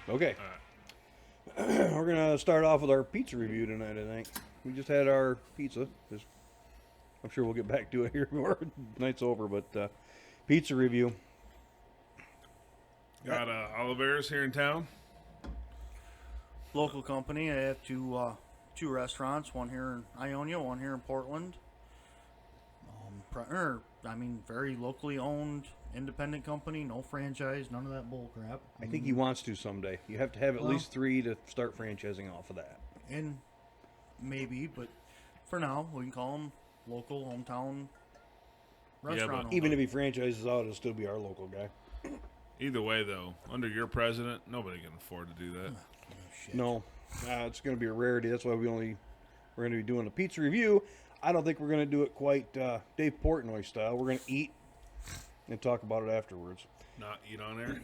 Okay. We're going to start off with our pizza review tonight, I think. We just had our pizza. I'm sure we'll get back to it here before the night's over, but pizza review. Got Oliveira's here in town. Local company. I have two restaurants, one here in Ionia, one here in Portland. Very locally owned, independent company, no franchise, none of that bull crap. I think he wants to someday. You have to have at least 3 to start franchising off of that. And maybe, but for now, we can call them local, hometown restaurant. Even if he franchises out, it'll still be our local guy. Either way, though, under your president, nobody can afford to do that. No, it's going to be a rarity. That's why we're going to be doing a pizza review. I don't think we're going to do it quite Dave Portnoy style. We're going to eat and talk about it afterwards. Not eat on air.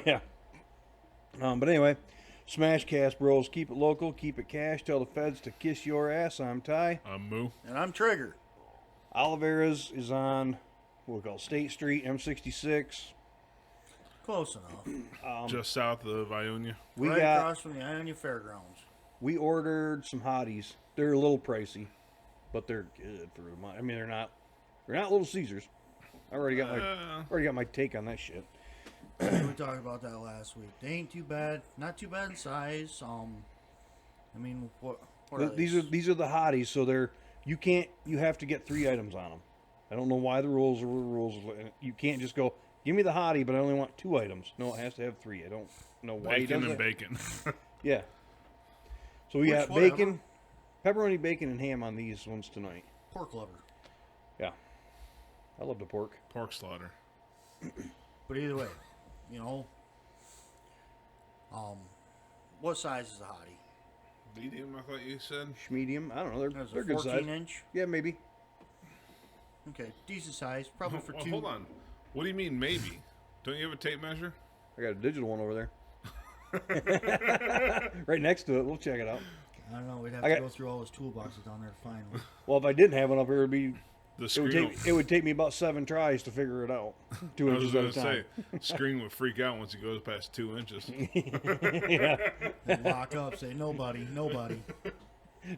Yeah. But anyway, SmashCastBros, keep it local, keep it cash. Tell the feds to kiss your ass. I'm Ty. I'm Moo. And I'm Trigger. Oliveira's is on what we call State Street, M66. Close enough. Just south of Ionia. Right across from the Ionia Fairgrounds. We ordered some hotties. They're a little pricey, but they're good for a month. I mean, they're not Little Caesars. I already got my take on that shit. We talked about that last week. They ain't too bad. Not too bad in size. What are These are the hotties, so you have to get 3 items on them. I don't know why the rules are the rules. You can't just go, give me the hottie, but I only want 2 items. No, it has to have 3. I don't know why he does Bacon and that. bacon. Yeah. So we got whatever. bacon, pepperoni, bacon, and ham on these ones tonight. pork lover. Yeah. I love the pork. Pork slaughter. But either way, what size is the hottie? Medium, I thought you said. Medium. I don't know. There's They're a good size. 14-inch. Yeah, maybe. Okay, decent size. Probably for Well, 2. hold on. What do you mean maybe? Don't you have a tape measure? I got a digital one over there. Right next to it. We'll check it out. I don't know. We'd have to go through all those toolboxes down there to find one. Well, if I didn't have one up here, The screen. it would take me about 7 tries to figure it out. 2 I was inches at a going to time. say, screen would freak out once it goes past 2 inches. Yeah. And lock up, say nobody.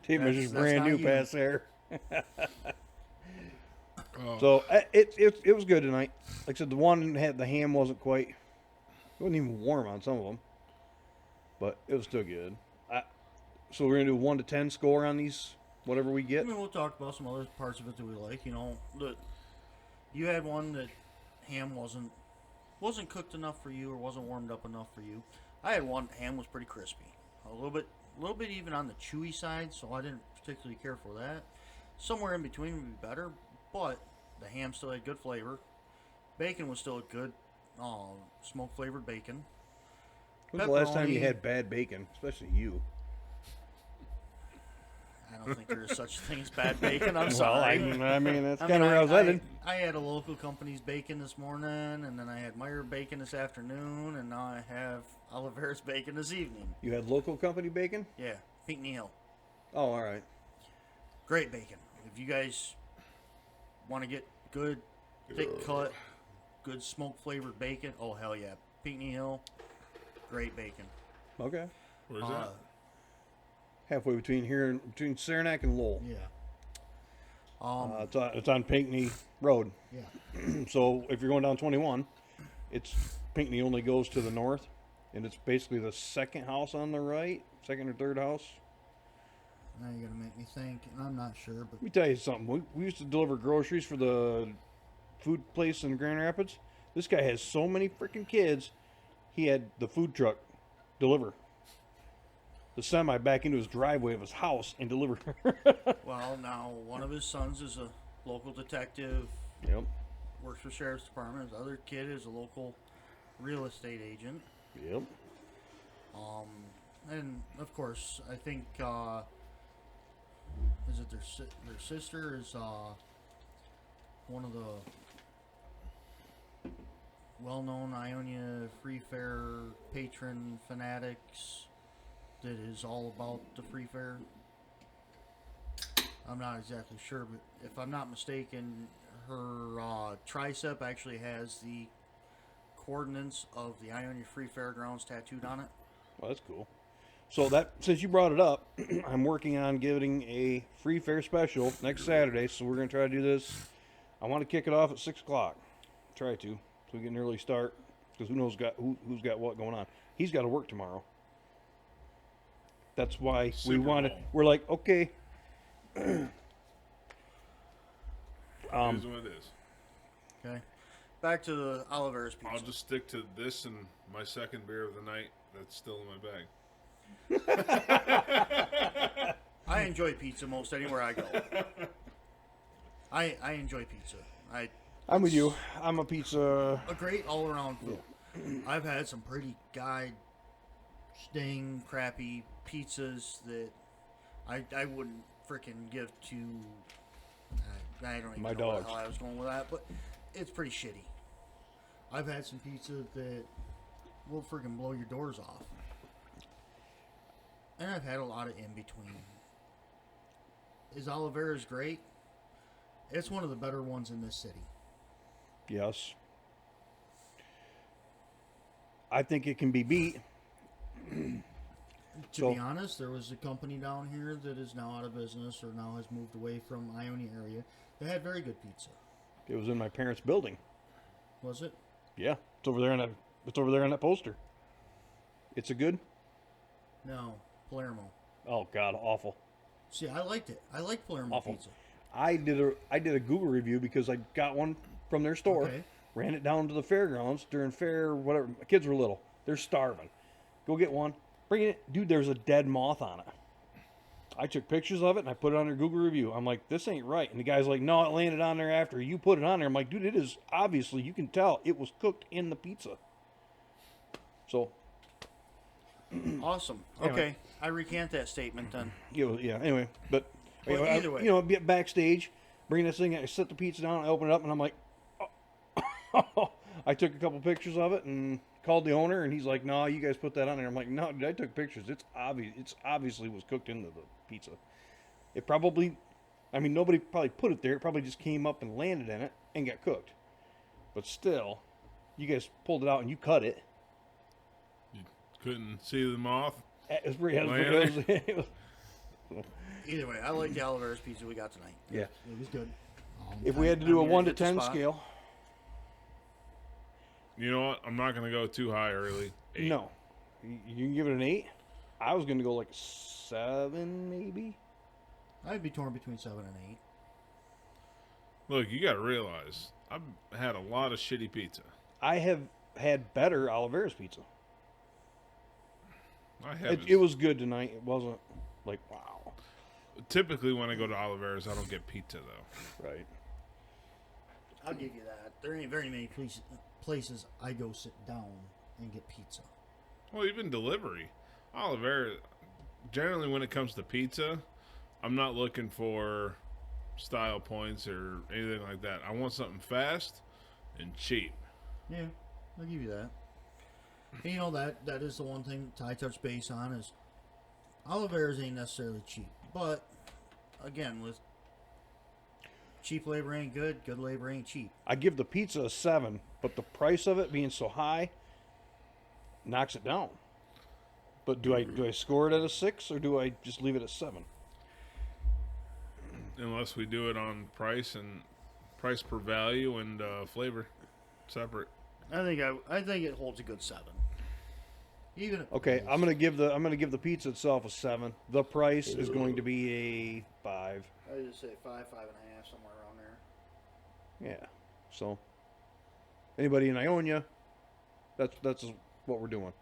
Tape measure's That's brand not new you. past there. Oh. So it was good tonight. Like I said, the ham wasn't even warm on some of them, but it was still good. So we're gonna do 1 to 10 score on these, whatever we get. We'll talk about some other parts of it that we like. You had one that ham wasn't cooked enough for you or wasn't warmed up enough for you. I had one ham was pretty crispy, a little bit even on the chewy side, so I didn't particularly care for that. Somewhere in between would be better, but the ham still had good flavor. Bacon was still a good smoke flavored bacon. When's the last time you Pepperoni. had bad bacon, especially you? I don't think there is such a thing as bad bacon. I'm Well, sorry. I mean that's kind of where I was headed. I had a local company's bacon this morning, and then I had Meyer bacon this afternoon, and now I have Oliveira's bacon this evening. You had local company bacon? Yeah, Pinckney Hill. Oh, all right. Great bacon. If you guys want to get good, thick cut, good smoke flavored bacon, oh hell yeah, Pinckney Hill, great bacon. Okay. Where's that? Halfway between Saranac and Lowell. Yeah. It's on Pinckney Road. Yeah. So if you're going down 21, Pinckney only goes to the north, and it's basically the second house on the right, second or third house. Now you're gonna make me think, and I'm not sure, but Let me tell you something. We used to deliver groceries for the food place in Grand Rapids. This guy has so many freaking kids. He had the food truck deliver the semi back into his driveway of his house and deliver. well, now one of his sons is a local detective. Yep. Works for sheriff's department. His other kid is a local real estate agent. Yep. And of course, I think is it their sister is one of the well-known Ionia Free Fair patron fanatics that is all about the free fair. I'm not exactly sure, but if I'm not mistaken, her tricep actually has the coordinates of the Ionia Free Fairgrounds tattooed on it. Well, that's cool. So that since you brought it up, I'm working on getting a free fair special next Saturday. So we're gonna try to do this. I want to kick it off at 6 o'clock. Try to, so we get an early start. Because who knows who's got what going on. He's got to work tomorrow. That's why Super Bowl. We're like, okay. It is what it is. Okay. Back to the Oliveira's pizza. I'll just stick to this and my second beer of the night that's still in my bag. I enjoy pizza most anywhere I go. I enjoy pizza. I'm with you. I'm a pizza. A great all-around food. I've had some pretty sting, crappy pizzas that I wouldn't freaking give to. I don't even My know dogs. how I was going with that, but it's pretty shitty. I've had some pizza that will freaking blow your doors off, and I've had a lot of in between. Is Oliveira's great? It's one of the better ones in this city. Yes. I think it can be beat. To be honest, there was a company down here that is now out of business or now has moved away from Ionia area that had very good pizza. It was in my parents' building. Was it? Yeah, it's over there on that poster. It's a good. No, Palermo. Oh God, awful. See, I liked it. I like Palermo Awful. pizza. I did a Google review because I got one from their store. Okay. Ran it down to the fairgrounds during fair, whatever. My kids were little. They're starving. Go get one. Bring it. Dude, there's a dead moth on it. I took pictures of it and I put it on their Google review. I'm like, this ain't right. And the guy's like, no, it landed on there after you put it on there. I'm like, dude, it is obviously, you can tell it was cooked in the pizza. So. Awesome. Anyway. Okay. I recant that statement then. Yeah, anyway. But, Well, either way. you know, get backstage, bring this thing, I set the pizza down, I open it up, and I'm like, oh. I took a couple pictures of it and called the owner, and he's like, no, you guys put that on there. I'm like, no, dude, I took pictures. It's obvious. It's obviously was cooked into the pizza. It probably, I mean, nobody probably put it there. It probably just came up and landed in it and got cooked. But still, you guys pulled it out and you cut it. You couldn't see the moth. It was Either way, I like the Oliveira's pizza we got tonight. yeah. It was good. If we had to do a I'm 1 to gonna hit the 10 spot. scale, You know what? I'm not going to go too high early. 8. no. You can give it an 8. I was going to go like 7, maybe. I'd be torn between 7 and 8. Look, you got to realize, I've had a lot of shitty pizza. I have had better Oliveira's pizza. I have. It was good tonight. It wasn't like, wow. Typically, when I go to Oliveira's, I don't get pizza, though. Right. I'll give you that. There ain't very many places I go sit down and get pizza. Well, even delivery. Oliveira, generally when it comes to pizza, I'm not looking for style points or anything like that. I want something fast and cheap. Yeah, I'll give you that. And you know, that is the one thing Ty touched base on is Oliveira's ain't necessarily cheap. But, again, with cheap labor ain't good labor ain't cheap. I give the pizza a 7, but the price of it being so high knocks it down. But do I score it at a 6 or do I just leave it at 7? Unless we do it on price and price per value and flavor separate. I think it holds a good 7. Even if Okay, I'm gonna give the pizza itself a 7. The price is going to be a 5. I would just say 5, 5.5, somewhere around there. Yeah. So anybody in Ionia, that's what we're doing.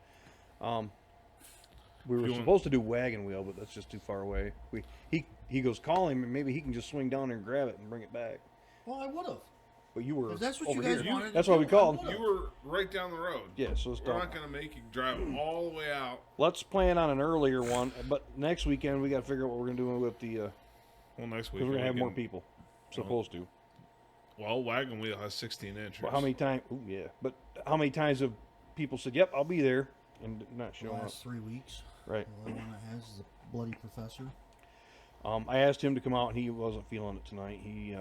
We were supposed to do Wagon Wheel, but that's just too far away. He goes, call him, and maybe he can just swing down there and grab it and bring it back. Well, I would have. But you were If that's what over you guys here. wanted. That's why we called. You were right down the road. Yeah, so let's We're talk. not going to make you drive all the way out. Let's plan on an earlier one, but next weekend we got to figure out what we're gonna do with the Well, next week because we're gonna have we more can- people. Supposed to. Well, Wagon Wheel has 16 inches. But how many times? Oh yeah. But how many times have people said, "Yep, I'll be there," and not The showing up? last 3 weeks. Right. The only one that has is the bloody professor. I asked him to come out, and he wasn't feeling it tonight. He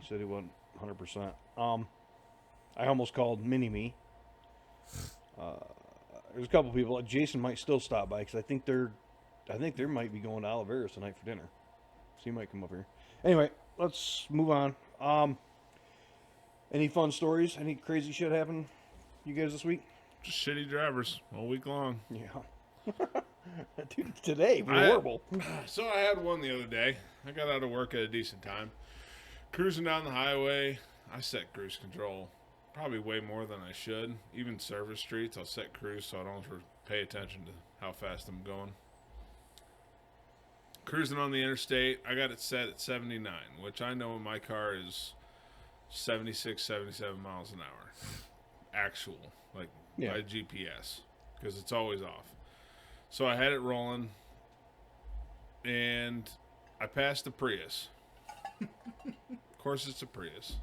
said he wasn't 100%. I almost called Mini Me There's a couple people. Jason might still stop by because I think they might be going to Oliveras tonight for dinner. So he might come up here. Anyway, let's move on. Any fun stories? Any crazy shit happen you guys this week? Just shitty drivers all week long. Yeah. Dude, today was horrible. So I had one the other day. I got out of work at a decent time. Cruising down the highway. I set cruise control probably way more than I should. Even service streets, I'll set cruise so I don't have to pay attention to how fast I'm going. Cruising on the interstate, I got it set at 79, which I know in my car is 76, 77 miles an hour. Actual, like by GPS, because it's always off. So I had it rolling, and I passed the Prius. Of course, it's a Prius.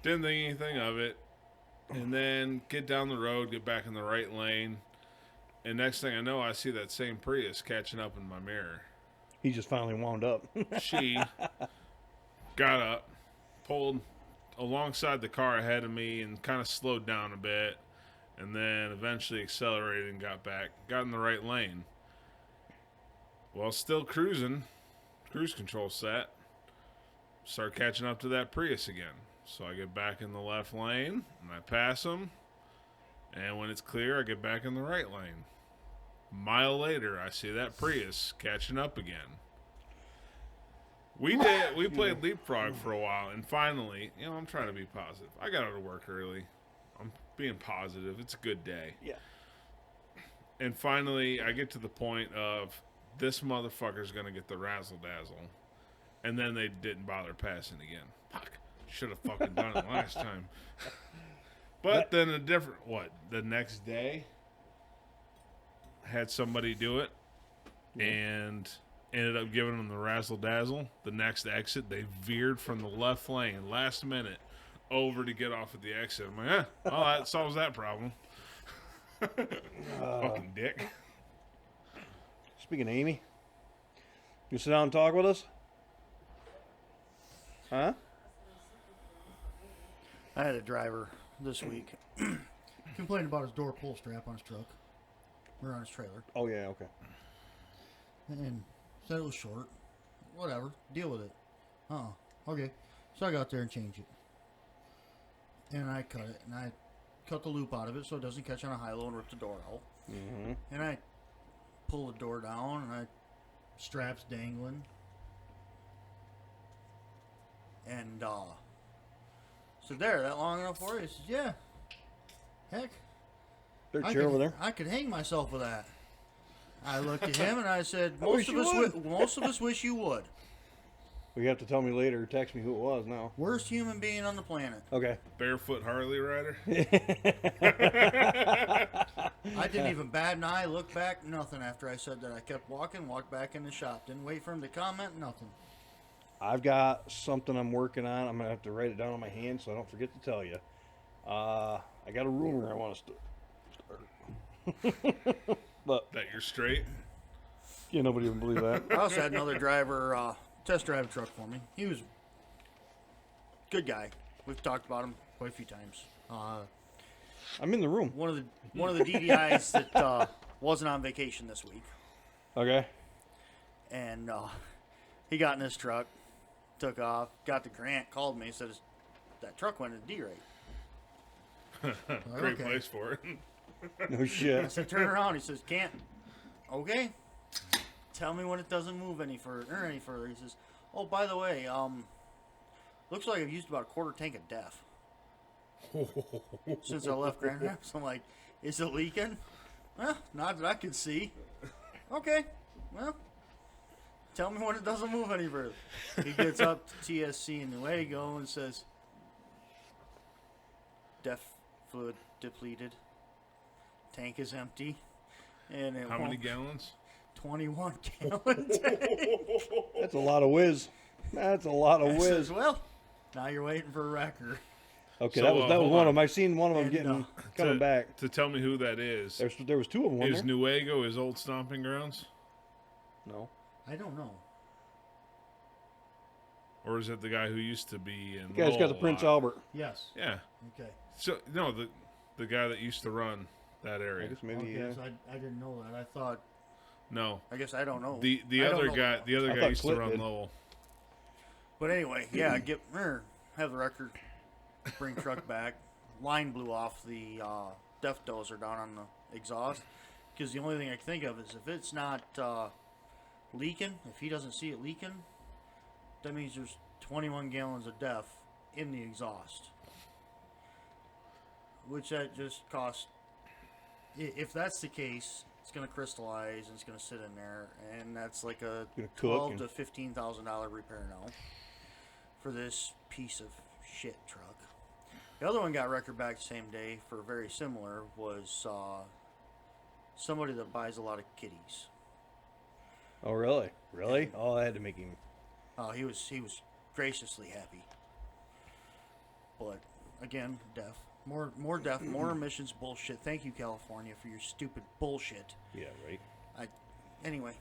Didn't think anything of it. And then get down the road, get back in the right lane. And next thing I know, I see that same Prius catching up in my mirror. He just finally wound up. She got up, pulled alongside the car ahead of me and kind of slowed down a bit. And then eventually accelerated and got in the right lane. Well, still cruising, cruise control set. Start catching up to that Prius again. So I get back in the left lane, and I pass them. And when it's clear, I get back in the right lane. A mile later, I see that Prius catching up again. We played leapfrog for a while, and finally, I'm trying to be positive. I got out of work early. I'm being positive. It's a good day. Yeah. And finally, I get to the point of this motherfucker's going to get the razzle-dazzle. And then they didn't bother passing again. Fuck. Should have fucking done it last time. But then the next day, had somebody do it and ended up giving them the razzle-dazzle. The next exit, they veered from the left lane last minute over to get off at the exit. I'm like, well, that solves that problem. Fucking dick. Speaking of Amy, you sit down and talk with us? Huh? I had a driver this week complained about his door pull strap on his truck or on his trailer. Oh, yeah, okay. And said it was short. Whatever. Deal with it. Okay. So I got there and changed it. And I cut it. And I cut the loop out of it so it doesn't catch on a high-low and rip the door out. Mm-hmm. And I pull the door down and straps dangling. And so there, that long enough for you? He says, yeah. Heck. There's a chair over there. I could hang myself with that. I looked at him and I said, I wish you would. most of us wish you would. Well, you have to tell me later or text me who it was now. Worst human being on the planet. Okay. Barefoot Harley rider. I didn't even bat an eye, look back, nothing after I said that. I kept walking, walked back in the shop. Didn't wait for him to comment, nothing. I've got something I'm working on. I'm going to have to write it down on my hand so I don't forget to tell you. I got a rumor I want to start. But That you're straight? yeah, nobody would believe that. I also had another driver test drive a truck for me. He was a good guy. We've talked about him quite a few times. I'm in the room. One of the DDIs that wasn't on vacation this week. Okay. And he got in his truck, took off, got the grant, called me, said that truck went at D-rate. Great Okay. place for it. No I shit. said, turn around. He says, can't. Okay. Tell me when it doesn't move any further. He says, oh, by the way, looks like I've used about a quarter tank of DEF since I left Grand Rapids. I'm like, is it leaking? Well, not that I can see. Okay. Well, tell me when it doesn't move any further. He gets up to TSC in Nuevo and says, DEF fluid depleted. Tank is empty. And it How many won't- gallons? 21 gallon tank. That's a lot of whiz. That's a lot of I whiz. says, well, now you're waiting for a wrecker. Okay, So, that was hold one on. of them. I've seen one of them And, getting coming back. To tell me who that is. There was two of them. Is Nuevo his old stomping grounds? No. I don't know. Or is it the guy who used to be in The guy's got the Lowell a Prince lot? Albert. Yes. Yeah. Okay. So, no, the guy that used to run that I area. guess maybe. Okay, so I didn't know that. I thought. No, I guess I don't know. the I don't other know guy, that. the other I guy thought used to Clint run did. Lowell. But anyway, yeah, have the record, bring truck back. Line blew off the def dozer down on the exhaust. Because the only thing I can think of is if it's not leaking, if he doesn't see it leaking, that means there's 21 gallons of def in the exhaust. Which that just costs. If that's the case, it's going to crystallize and it's going to sit in there, and that's like a Gonna cook $12,000 to $15,000 repair now for this piece of shit truck. The other one got record back the same day for very similar was somebody that buys a lot of kitties. Oh, really? Really? Oh, I had to make him. He was graciously happy, but again, deaf. More deaf, more emissions bullshit. Thank you, California, for your stupid bullshit. Yeah, right. Anyway,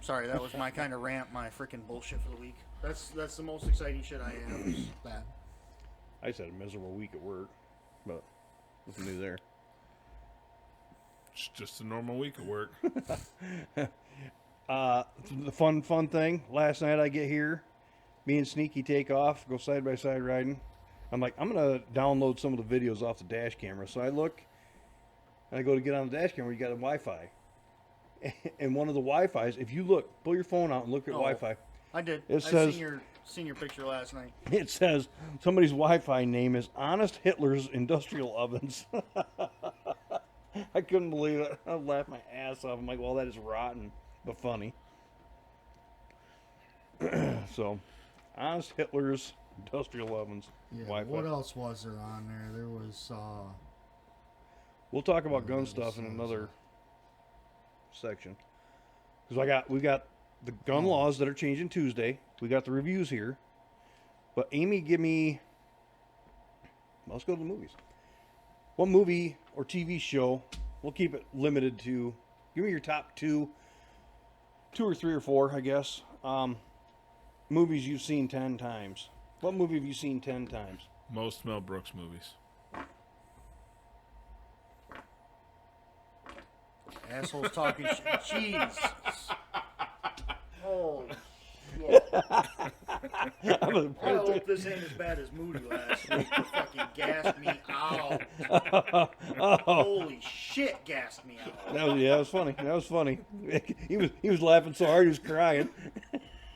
sorry, that was my kind of rant, my freaking bullshit for the week. That's the most exciting shit I have. Is that. I just had a miserable week at work, but nothing new there. It's just a normal week at work. The fun thing. Last night I get here, me and Sneaky take off, go side by side riding. I'm like, I'm gonna download some of the videos off the dash camera. So I look, and I go to get on the dash camera. You got a Wi-Fi, and one of the Wi-Fi's. If you look, pull your phone out and look at Wi-Fi. I did. It says- seen your picture last night. It says somebody's Wi-Fi name is Honest Hitler's Industrial Ovens. I couldn't believe it. I laughed my ass off. I'm like, well, that is rotten, but funny. So, Honest Hitler's Industrial Ovens. Yeah, Wi-Fi. what else was there on there? There was, We'll talk about What gun else stuff in was another section. Because we got the gun laws that are changing Tuesday. We got the reviews here. But Amy, let's go to the movies. What movie or TV show? We'll keep it limited to. Give me your top two or three or four, I guess. Movies you've seen 10 times. What movie have you seen 10 times? Most Mel Brooks movies. Assholes talking shit. Jesus. Oh, shit. I hope this ain't as bad as Moody last week. It fucking gassed me out. Holy shit, gassed me out. That was funny. That was funny. He was laughing so hard he was crying.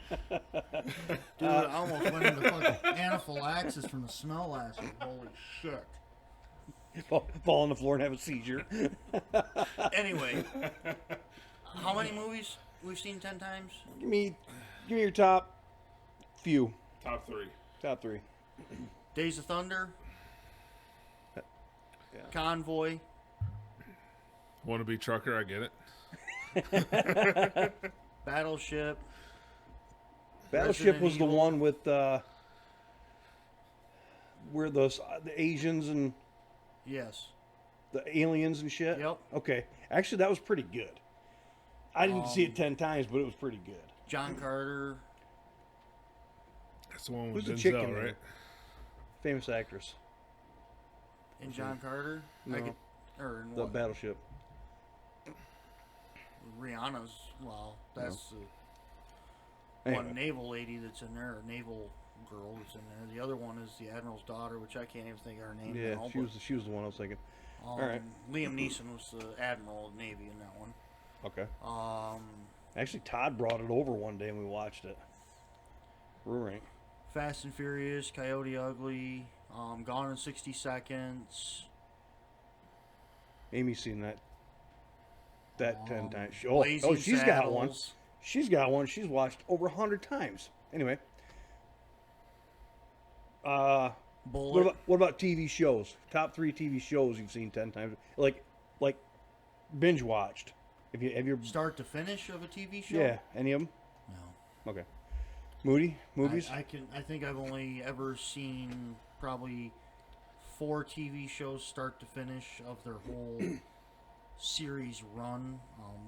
dude, I almost went into fucking anaphylaxis from the smell last week. Holy shit. Fall on the floor and have a seizure. Anyway, how many movies we've seen 10 times? Give me your top few. Top three. Top three. Days of Thunder. Yeah. Convoy. Wannabe trucker, I get it. Battleship. Battleship Resident was the Evil. one with where the Asians and Yes. the aliens and shit. Yep. Okay. Actually, that was pretty good. I didn't see it 10 times, but it was pretty good. John Carter. That's the one with Who's the chick in Denzel, there? right? Famous actress. And John Carter. No. Or in The what? Battleship. Rihanna's. Well, that's the Anyway. one naval lady that's in there, or naval girl that's in there. The other one is the admiral's daughter, which I can't even think of her name. Yeah, now, she was the one I was thinking. all right. Liam Neeson was the admiral of the Navy in that one. Okay. Um, Actually, Todd brought it over one day and we watched it. Right. Fast and Furious, Coyote Ugly, Gone in 60 Seconds. Amy's seen that 10 times. Blazing She's got one. Saddles. She's got one. She's watched over 100 times. Anyway. Bullet. What about TV shows? Top 3 TV shows you've seen 10 times. Like binge watched. Have you Start to finish of a TV show? Yeah, any of them? No. Okay. Moody movies? I think I've only ever seen probably 4 TV shows start to finish of their whole series run,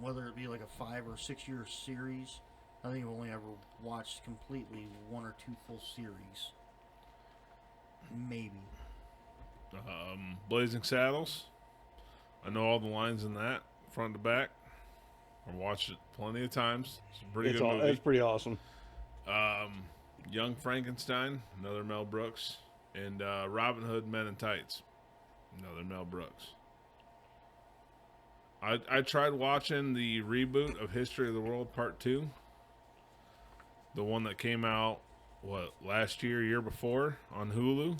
whether it be like a 5 or 6 year series. I think I've only ever watched completely 1 or 2 full series. Maybe. Blazing Saddles. I know all the lines in that, front to back. I watched it plenty of times. It's a pretty good movie. It's pretty awesome. Young Frankenstein, another Mel Brooks. And Robin Hood Men in Tights, another Mel Brooks. I tried watching the reboot of History of the World Part 2. The one that came out, last year before on Hulu.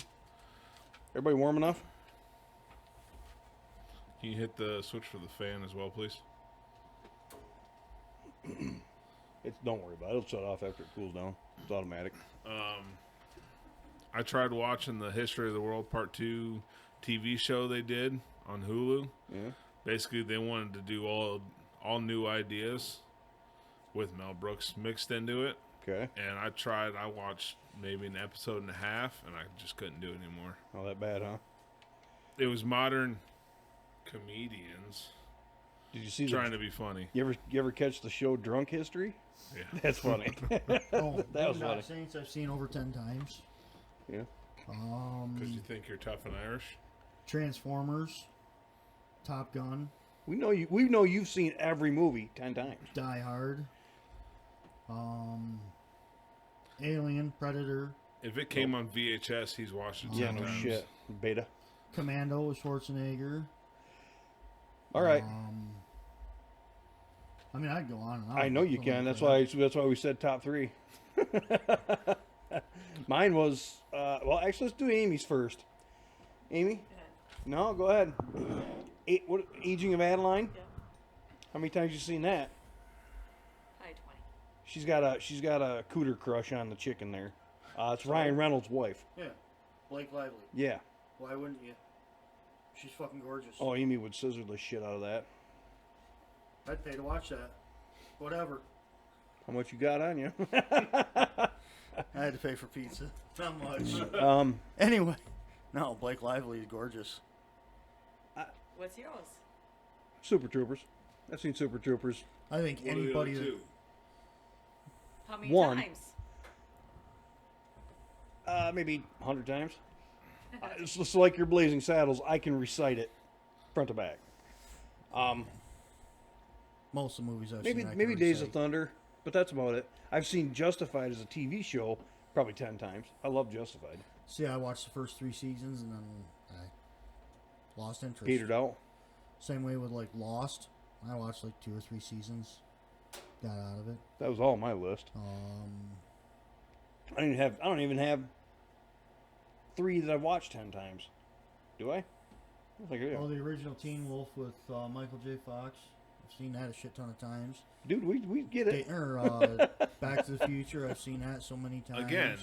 Everybody warm enough? Can you hit the switch for the fan as well, please? Don't worry about it. It'll shut off after it cools down. It's automatic. I tried watching the History of the World Part 2 TV show they did on Hulu. Yeah. Basically, they wanted to do all new ideas with Mel Brooks mixed into it. Okay. And I watched maybe an episode and a half, and I just couldn't do it anymore. Oh, that bad, huh? It was modern comedians Did you see trying to be funny. You ever catch the show Drunk History? Yeah. That's funny. Oh, That was Boondock funny. Saints I've seen over 10 times. Yeah. Because you think you're tough and Irish? Transformers, Top Gun, We know you've seen every movie 10 times. Die Hard, Alien, Predator, If it came on VHS, he's watched it 10 Yeah, no times. shit. Beta. Commando with Schwarzenegger. All right. I mean, I'd go on and on. I know you can. That's why we said top 3. Mine was actually let's do Amy's first. Amy? No, go ahead. Aging of Adeline? Yeah. How many times you seen that? Probably 20. She's got a cooter crush on the chicken there. It's Ryan Reynolds' wife. Yeah. Blake Lively. Yeah. Why wouldn't you? She's fucking gorgeous. Oh, Amy would scissor the shit out of that. I'd pay to watch that. Whatever. How much you got on you? I had to pay for pizza. Not much. Anyway. No, Blake Lively is gorgeous. What's yours? Super Troopers. I've seen Super Troopers. I think What are the anybody other that two? How many One. times? Maybe 100 times. It's just like your Blazing Saddles. I can recite it front to back. most of the movies I've Maybe seen. I can maybe Days of recite. Thunder, but that's about it. I've seen Justified as a TV show probably 10 times. I love Justified. See, I watched the first 3 seasons and then I lost interest. Petered out. Same way with like Lost. I watched like 2 or 3 seasons. Got out of it. That was all on my list. I don't even have 3 that I've watched 10 times. Do I? I don't think I do. Oh, the original Teen Wolf with Michael J. Fox. I've seen that a shit ton of times. Dude, we get it. Back to the Future. I've seen that so many times. Again,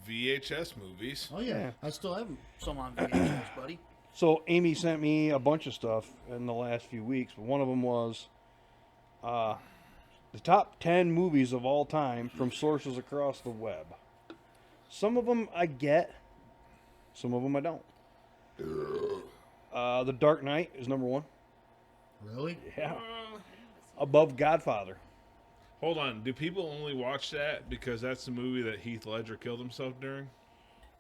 VHS movies. Oh yeah, Yeah. I still have them. Some on VHS, buddy. So Amy sent me a bunch of stuff in the last few weeks, but one of them was the top 10 movies of all time from sources across the web. Some of them I get, some of them I don't. The Dark Knight is number 1. Really? Yeah. Above Godfather. Hold on. Do people only watch that because that's the movie that Heath Ledger killed himself during?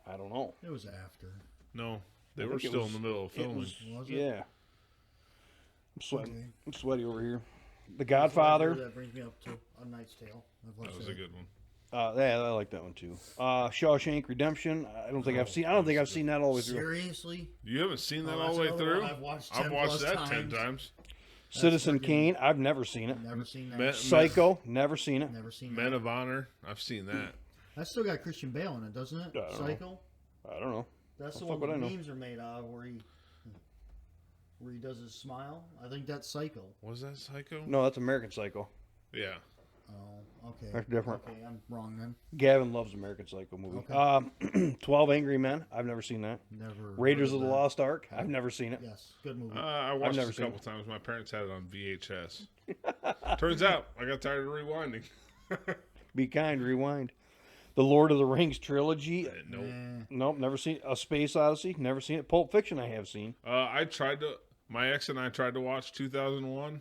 I don't know. It was after. No. They I were think it still was- in the middle of it filming. was- Was it? Yeah. I'm sweating. Okay. I'm sweaty over here. The That Godfather. brings me up to A Knight's Tale. I've watched That was a good one. Yeah, I like that one too. Shawshank Redemption. I don't think I've seen that all the way through. Seriously? You haven't seen that Oh, all that's the way another through? one I've watched 10 I've watched plus that 10 times. times. Citizen freaking- Kane. I've never seen it. Never seen that. Men- Psycho. Never seen it. Never seen Men that. of Honor. I've seen that. That's still got Christian Bale in it, doesn't it? I don't know. Psycho. I don't know. That's the What the one fuck the would I know? memes are made out of, where he does his smile. I think that's Psycho. Was that Psycho? No, that's American Psycho. Yeah. Oh, okay. That's different. Okay, I'm wrong then. Gavin loves American Psycho movie. Okay. 12 Angry Men. I've never seen that. Never. Raiders heard of the that. Lost Ark. I've never seen it. Yes, good movie. I watched never it a seen couple times. My parents had it on VHS. Turns out I got tired of rewinding. Be kind. Rewind. The Lord of the Rings trilogy. Nope. Nope, never seen it. A Space Odyssey. Never seen it. Pulp Fiction. I have seen. My ex and I tried to watch 2001,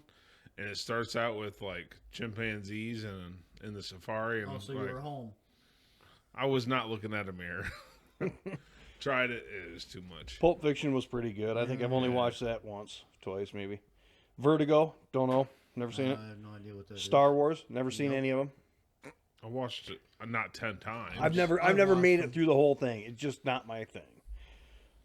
and it starts out with like chimpanzees and in the safari, and Oh, so like, you were home. I was not looking at a mirror. Tried it. It is too much. Pulp Fiction was pretty good. I think I've only watched that once, twice maybe. Vertigo, don't know. Never seen it. I have no idea what that is. Star Wars, never seen any of them. I watched it not 10 times. I've never watched made them. it through the whole thing. It's just not my thing.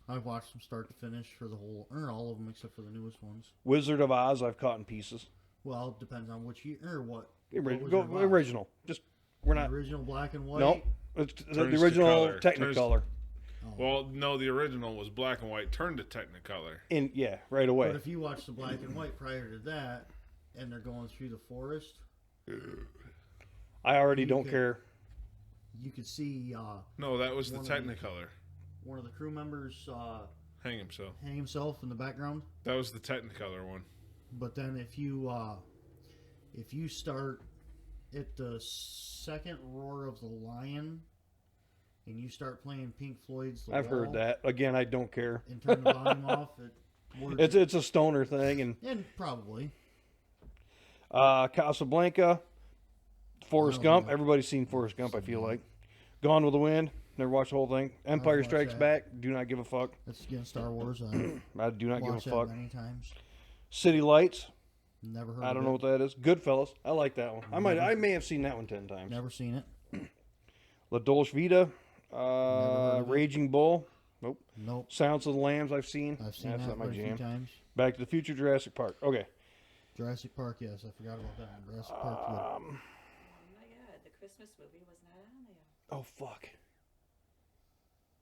I've watched them start to finish for the whole, or all of them except for the newest ones. Wizard of Oz, I've caught in pieces. Well, it depends on which year or what. Go Wizard of Oz? original. Just we're The not. original black and white. Nope. It's the Turns to original color. Technicolor. Well, no, the original was black and white, turned to Technicolor. Right away. But if you watch the black and white prior to that, and they're going through the forest, I already don't could- care. you could see No, that was the One of the- Technicolor. one of the crew members Hang himself. hang himself in the background. That was the Technicolor one. But then if you start at the second roar of the lion, and you start playing Pink Floyd's The I've heard Wall that. Again, I don't care. and turn the volume off, It's a stoner thing, and probably Casablanca, Forrest Oh, Gump. yeah. Everybody's seen Forrest Gump. I feel like Gone with the Wind. Never watched the whole thing. Empire watched Strikes that. Back. Do not give a fuck. that's again Star Wars. I I do not give a watched that fuck. many times. City Lights. Never heard. I don't of know it. what that is. Goodfellas. I like that one. I may have seen that one 10 times. Never seen it. La Dolce Vita. heard of it. Raging Bull. Nope. Nope. Silence of the Lambs. I've seen. I've seen That's that not my quite a few jam. times. Back to the Future. Jurassic Park. Okay. Jurassic Park, yes, I forgot about that one. Jurassic Park, Oh my god, the Christmas movie was not on there. Oh fuck.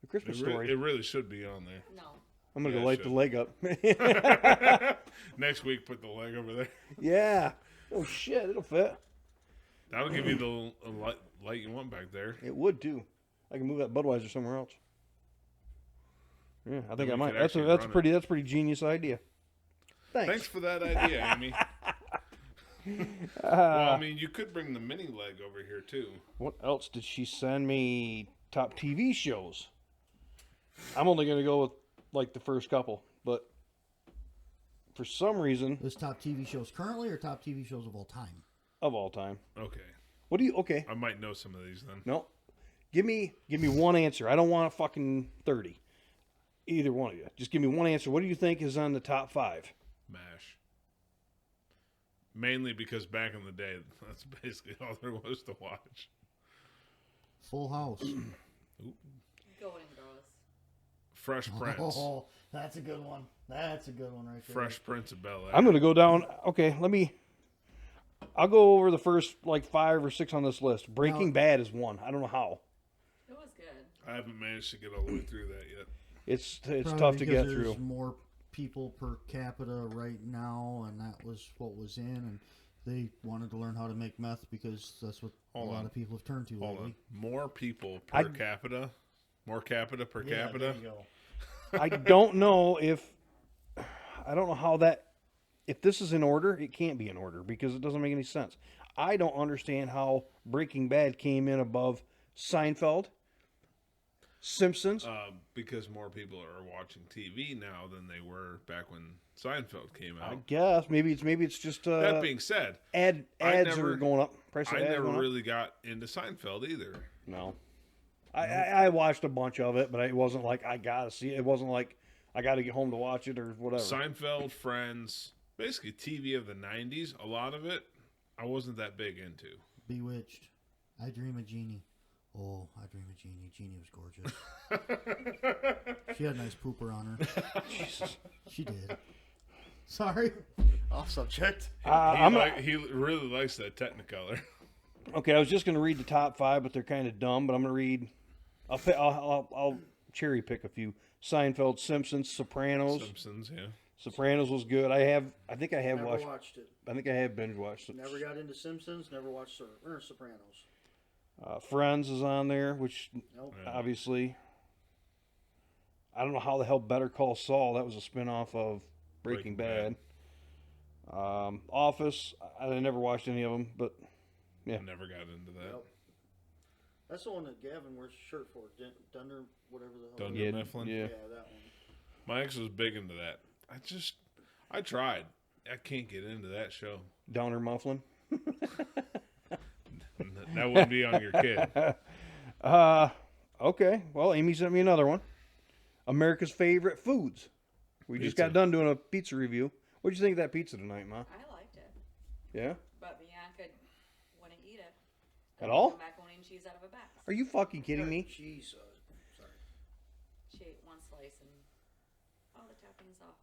The Christmas It Story. really should be on there. No. I'm gonna Yeah, go light it the should. leg up. Next week, put the leg over there. Yeah. Oh shit, it'll fit. That'll give you the light you want back there. It would too. I can move that Budweiser somewhere else. Yeah, I think we I might. could That's a actually run pretty genius idea. Thanks for that idea, Amy. Well, I mean, you could bring the mini leg over here too. What else did she send me? Top TV shows. I'm only gonna go with like the first couple, but for some reason, This top TV shows currently or top TV shows of all time? of all time. Okay, What do you? Okay, I might know some of these then. no. Give me one answer. I don't want a fucking 30. Either one of you. Just give me one answer. What do you think is on the top 5? MASH. Mainly because back in the day, that's basically all there was to watch. Full House. Golden Girls. Fresh Prince. Oh, that's a good one. That's a good one right there. Fresh Prince of Bel Air. I'm gonna go down. Okay, I'll go over the first like 5 or 6 on this list. Breaking Bad is one. I don't know how. It was good. I haven't managed to get all the way through that yet. It's Probably tough to because get there's through. more people per capita right now, and that was what was in, and they wanted to learn how to make meth because that's what a lot of people have turned to Hold lately. on. More people per capita? More capita per Yeah, capita? there you go. I don't know how that. If this is in order, it can't be in order because it doesn't make any sense. I don't understand how Breaking Bad came in above Seinfeld, Simpsons. Because more people are watching TV now than they were back when Seinfeld came out. I guess maybe it's just That being said, ads never- are going up. Price of I ads never going up. really got into Seinfeld either. No. I watched a bunch of it, but it wasn't like I gotta see it. It wasn't like I gotta get home to watch it or whatever. Seinfeld, Friends, basically TV of the 90s, a lot of it I wasn't that big into. Bewitched. I Dream of Jeannie. Oh, I Dream of Jeannie. Jeannie was gorgeous. She had a nice pooper on her. Jesus. She did. Sorry. Off subject. He really likes that Technicolor. Okay, I was just gonna read the top 5, but they're kind of dumb. But I'm gonna read. I'll cherry pick a few. Seinfeld, Simpsons, Sopranos. Simpsons, yeah. Sopranos was good. I think I have Never watched. watched it. I think I have binge watched it. Never got into Simpsons. Never watched Sopranos. Friends is on there, which Nope. obviously. I don't know how the hell Better Call Saul. That was a spinoff of Breaking Bad. Office. I never watched any of them, but yeah. Never got into that. Yep. That's the one that Gavin wears a shirt for. Dunder, whatever the hell. Dunder Yeah, Mifflin? yeah. Yeah, that one. My ex was big into that. I tried. I can't get into that show. Downer Mufflin. That wouldn't be on your kid. Okay. Well, Amy sent me another one. America's favorite foods. We just got Pizza. done doing a pizza review. What'd you think of that pizza tonight, Ma? I liked it, Yeah? but Bianca wouldn't eat it. At all? Macaroni and cheese out of a box. Are you fucking kidding me? Jesus. Sorry. She ate one slice and all the toppings off.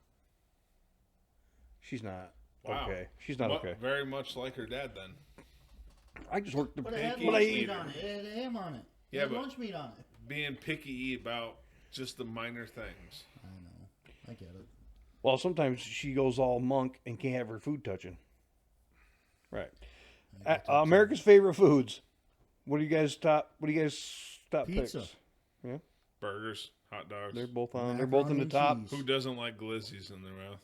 She's not Wow. okay. She's not okay. Very much like her dad then. I just worked the. But it had Picky lunch meat eater. on it. It had ham on it. It Yeah, had but- lunch meat on it. Being picky about just the minor things. I know. I get it. Well, sometimes she goes all monk and can't have her food touching. Right. America's favorite foods. What do you guys top? What do you guys top Pizza. picks? Yeah, Burgers, hot dogs. they're both on. They're both in the Macaroni top. and cheese. Who doesn't like glizzies in their mouth?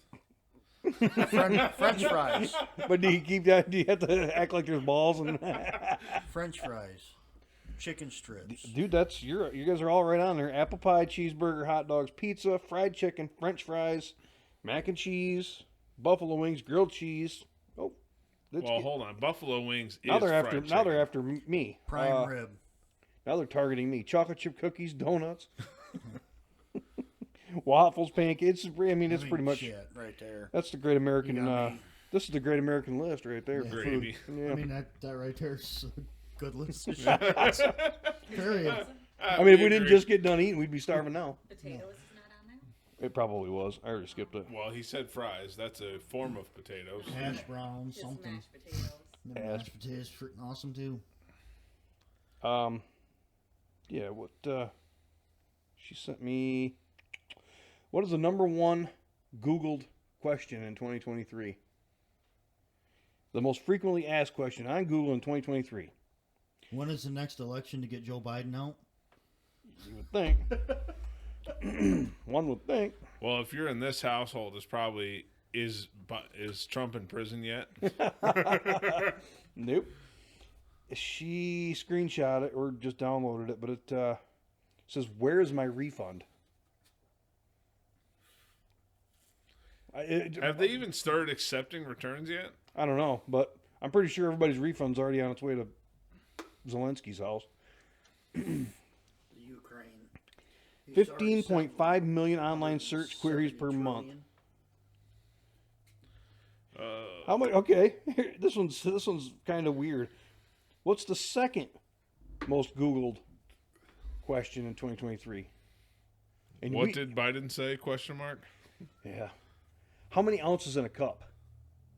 French fries. But do you keep that? Do you have to act like there's balls and? French fries. Chicken strips. Dude, that's you guys are all right on there. Apple pie, cheeseburger, hot dogs, pizza, fried chicken, French fries, mac and cheese, buffalo wings, grilled cheese. Oh, let's Well, get- hold on. Buffalo wings now is they're after. fried Now they're chicken. after me. Prime rib. Now they're targeting me. Chocolate chip cookies, donuts, waffles, pancakes. I mean, it's pretty much. shit right there. That's the Great American. You got me. This is the Great American list right there. Yeah. for Gravy. food. Yeah. I mean, that right there is a good list. Period. I mean, if we didn't just get done eating, we'd be starving now. Potatoes is not on there. It probably was. I already skipped it. Well, he said fries. That's a form of potatoes. Hash browns, Just something. mashed potatoes. The mashed potatoes freaking awesome too. Yeah. What? She sent me. What is the number one Googled question in 2023? The most frequently asked question on Google in 2023. When is the next election to get Joe Biden out? You would think. One would think. Well, if you're in this household, it's probably is Trump in prison yet? Nope. She screenshot it or just downloaded it, but it says, "Where is my refund?" Have they even started accepting returns yet? I don't know, but I'm pretty sure everybody's refund's already on its way to Zelensky's house. The Ukraine. 15.5 million online search queries per month. How much? Okay, this one's kind of weird. What's the second most Googled question in 2023? And What did Biden say? Question mark. Yeah. How many ounces in a cup?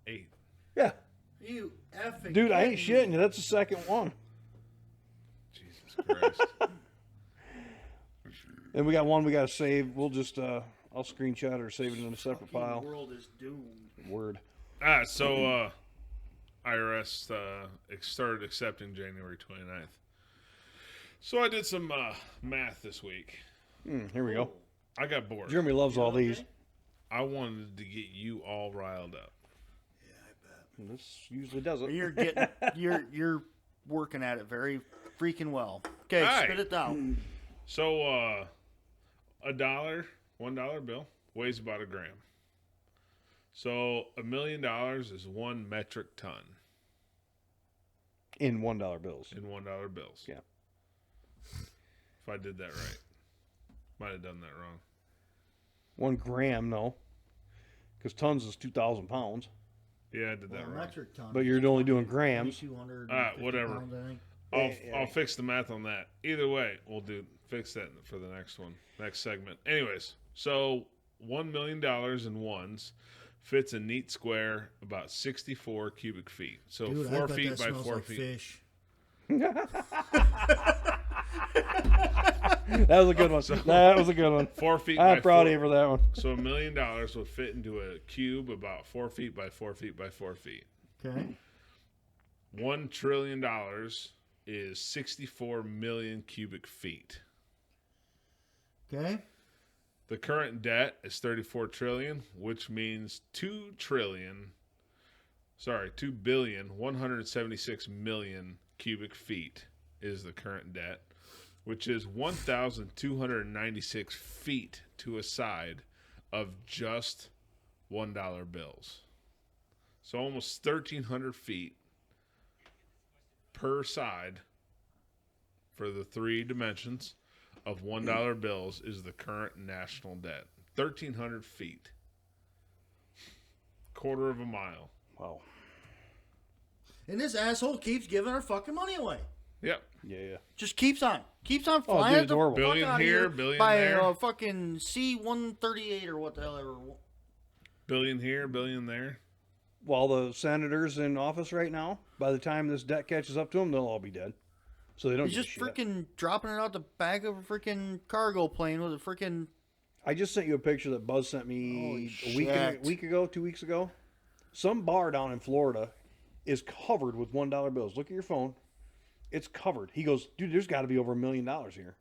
8. Yeah. You effing Dude, I ain't kidding me. shitting you. That's the second one. Jesus Christ. And we got one we got to save. We'll just, I'll screenshot it or save it in a separate Fucking file. world is doomed. Word. So IRS started accepting January 29th. So I did some math this week. Here we go. I got bored. Jeremy loves all these. I wanted to get you all riled up. This usually does it. You're getting you're working at it very freaking well. Okay, All right. spit it down. So $1 bill weighs about a gram. So $1 million is 1 metric ton In $1 bills. in $1 bills. Yeah. If I did that right. Might have done that wrong. 1 gram, no. Because tons is 2,000 pounds. Yeah, I did that Well, a wrong. metric ton. But you're only doing grams. 250 whatever. pounds, I think. I'll fix the math on that. Either way, we'll fix that for the next one, next segment. Anyways, so $1 million in ones fits a neat square about 64 cubic feet. So Dude, 4 I bet feet that by smells 4 like feet. fish. That was a good one. That was a good one. 4 feet I'm by proud 4. of you for that one. So $1 million would fit into a cube about 4 feet by 4 feet by 4 feet. Okay. $1 trillion is 64 million cubic feet. Okay. The current debt is 34 trillion, which means 2 billion 176 million cubic feet is the current debt, which is 1,296 feet to a side of just $1 bills. So almost 1,300 feet per side for the 3 dimensions of $1 bills is the current national debt. 1,300 feet. Quarter of a mile. Wow. And this asshole keeps giving our fucking money away. Yep. Yeah. Just keeps on dude, flying the adorable. fuck Billion out of here, here billion by there. a fucking C-138 or what the hell ever. Billion here, billion there. While the senators in office right now, by the time this debt catches up to them, they'll all be dead. So they don't He's give a just shit. freaking dropping it out the back of a freaking cargo plane with a freaking. I just sent you a picture that Buzz sent me Holy a shit. week ago, 2 weeks ago. Some bar down in Florida is covered with $1 bills. Look at your phone. It's covered. He goes, dude, there's got to be over $1 million here.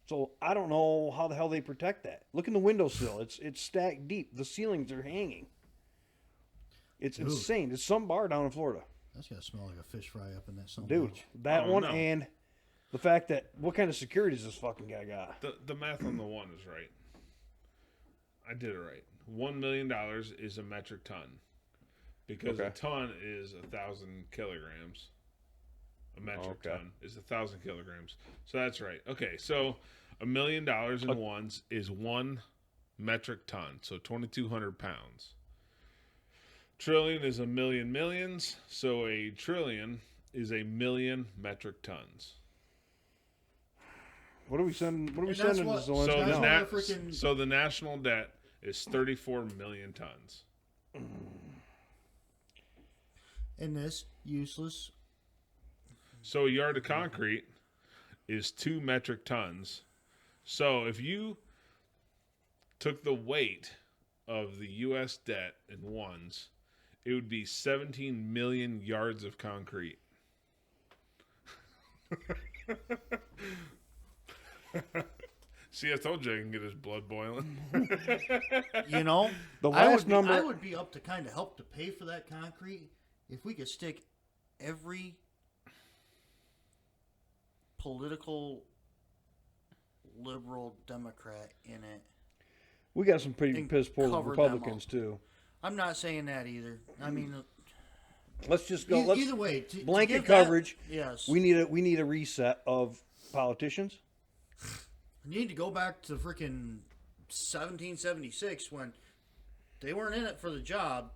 So I don't know how the hell they protect that. Look in the windowsill. It's stacked deep. The ceilings are hanging. It's insane. It's some bar down in Florida. That's gotta smell like a fish fry up in that son of a Dude, bitch. that Oh, one no. and the fact that what kind of security does this fucking guy got? The math on the one is right. I did it right. $1 million is a metric ton. Because a Okay. ton is 1,000 kilograms. A metric Okay. ton is 1,000 kilograms. So that's right. Okay, so $1 million in ones is 1 metric ton. So 2,200 pounds. Trillion is a million millions. So a trillion is a million metric tons. What are we sending? What are we And that's sending what- to Zelensky? So That's the, why now? freaking- so the national debt is 34 million tons. And this useless. So a yard of concrete is 2 metric tons. So if you took the weight of the U.S. debt in ones, it would be 17 million yards of concrete. See, I told you I can get his blood boiling. You know, The I last would number. I would be up to kind of help to pay for that concrete if we could stick every political liberal Democrat in it. We got some pretty and piss poor cover them Republicans too. I'm not saying that either. I mean, Let's just go. Let's Either way, to blanket give that- coverage. yes, We need a reset of politicians. We need to go back to freaking 1776 when they weren't in it for the job.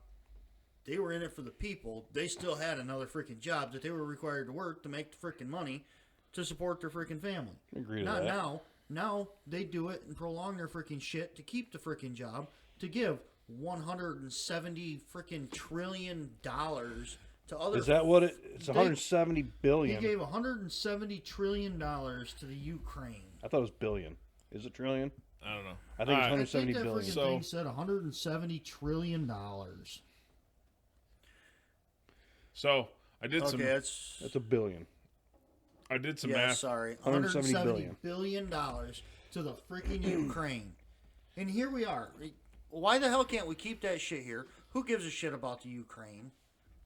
They were in it for the people. They still had another freaking job that they were required to work to make the freaking money to support their freaking family. Agree to Not that. now. Now they do it and prolong their freaking shit to keep the freaking job to give 170 freaking trillion dollars to other. Is that what it? It's They- 170 He billion. gave 170 trillion dollars to the Ukraine. I thought it was billion. Is it trillion? I don't know. I think it's All right. I 170 think that billion. freaking So- thing said 170 trillion. So I did some. Okay, that's That's a billion. I did some yeah. math. Sorry, 170 $170 billion to the freaking Ukraine, and here we are. Why the hell can't we keep that shit here? Who gives a shit about the Ukraine?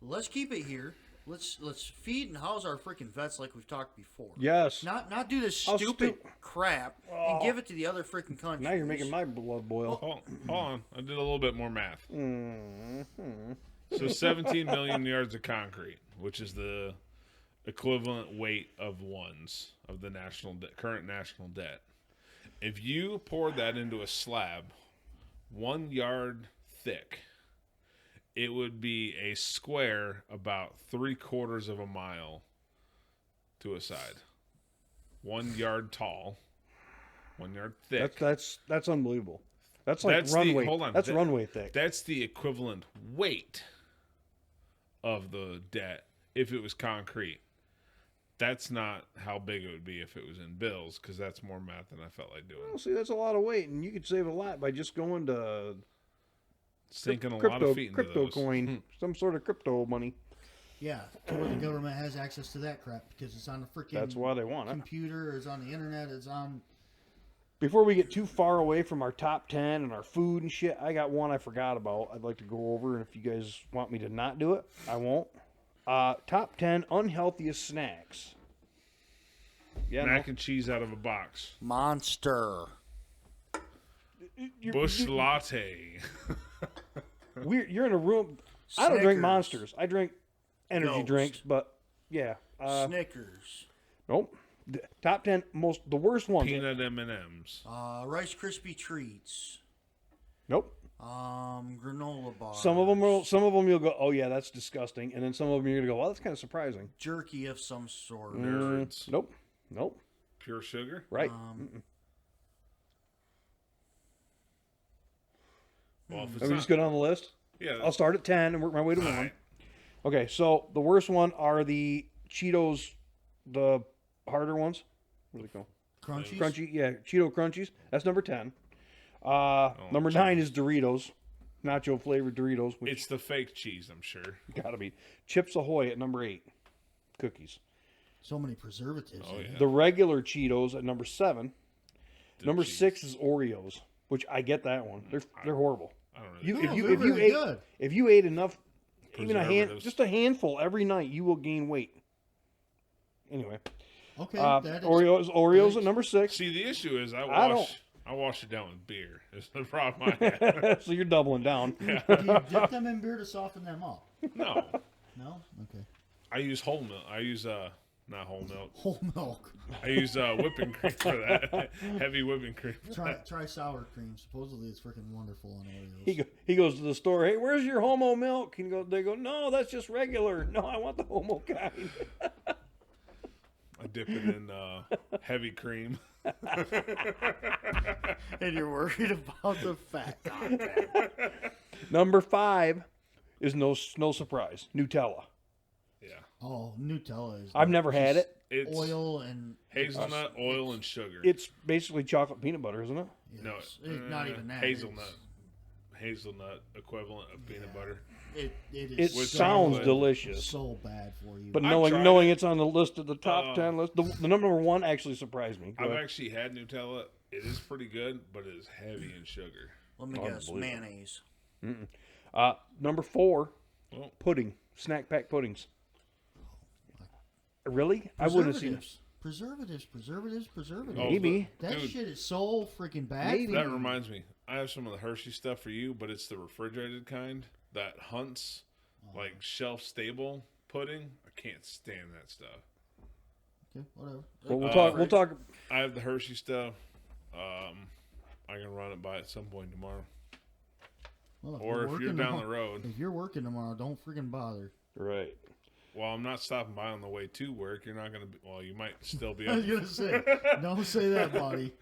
Let's keep it here. Let's feed and house our freaking vets like we've talked before. Yes. Not do this How stupid stu- crap and give it to the other freaking countries. Now you're making my blood boil. Hold on. I did a little bit more math. Mm-hmm. So 17 million yards of concrete, which is the equivalent weight of ones of the current national debt. If you poured that into a slab, 1 yard thick, it would be a square about 3/4 of a mile to a side. 1 yard tall, 1 yard thick. That's unbelievable. That's like That's the- runway. hold on. That's That- runway thick. That's the equivalent weight of the debt if it was concrete. That's not how big it would be if it was in bills, because that's more math than I felt like doing. Well, see, that's a lot of weight, and you could save a lot by just going to Sinking a lot crypto of feet into crypto those. coin, some sort of crypto money. Yeah, to where the government has access to that crap because it's on the freaking That's why they want it. computer, it's on the internet, it's on. Before we get too far away from our top 10 and our food and shit, I got one I forgot about. I'd like to go over, and if you guys want me to not do it, I won't. Top 10 unhealthiest snacks. Yeah, Mac and cheese out of a box. Monster. Bush latte. You're in a room. I don't drink Snickers. Monsters. I drink energy Ghost. drinks, but yeah. Snickers. Nope. Top 10 the worst ones. Peanut M&Ms. Rice Krispie treats. Nope. Granola bars. Some of them you'll go, oh yeah, that's disgusting, and then some of them you're gonna go, well, that's kind of surprising. Jerky of some sort. Nerds. Nope. Pure sugar. Right. Well, if it's Let me not, just go down the list. yeah. I'll start at 10 and work my way to 1. Alright. Okay, so the worst one are the Cheetos, the harder ones. What do they call? Crunchies. Crunchy, yeah, Cheeto Crunchies. That's number 10. Number 9 is Doritos, nacho flavored Doritos, which It's the fake cheese, I'm sure. gotta be. Chips Ahoy at number 8. Cookies. So many preservatives. Oh, in yeah. it. The regular Cheetos at number 7. The Number cheese. 6 is Oreos, which I get that one. They're horrible. I don't know. You, No, if you they're if you very ate good. if you ate enough, even Preservatives. just a handful every night, you will gain weight. Anyway, Okay, that is, Oreos at number 6. See, the issue is I I wash it down with beer. Is the problem I have. So you're doubling down. do you dip them in beer to soften them up? No. No? Okay. I use whole milk. I use not whole milk. Whole milk. I use whipping cream for that. Heavy whipping cream. Try sour cream. Supposedly it's freaking wonderful on Oreos. He goes to the store. Hey, where's your homo milk? And they go, no, that's just regular. No, I want the homo kind. I dip it in heavy cream. And you're worried about the fat content. Number 5 is no surprise. Nutella. Yeah. Oh, Nutella is. I've never had it. It's Oil and hazelnut, oil, and sugar. It's basically chocolate peanut butter, isn't it? no, not even that. Hazelnut equivalent of peanut butter. It It is sounds good. delicious. so bad for you. But I've knowing tried it. it's on the list of the top 10 list, the number 1 actually surprised me. Go I've ahead. actually had Nutella. It is pretty good, but it is heavy in sugar. Let me guess, Unbelievable. mayonnaise. Number 4, Well, pudding, snack pack puddings. Really? I wouldn't have seen it. Preservatives. Oh, Maybe. That dude, shit is so freaking bad. Maybe. that reminds me. I have some of the Hershey stuff for you, but it's the refrigerated kind that Hunt's like shelf stable pudding. I can't stand that stuff. Okay, whatever. Well, we'll Uh, talk. We'll talk. I have the Hershey stuff. I can run it by at some point tomorrow. Well, Or if you're down the tomorrow, road. if you're working tomorrow, don't freaking bother. Right. Well, I'm not stopping by on the way to work. You're not going to be. Well, you might still be. I was gonna say, don't say that, buddy.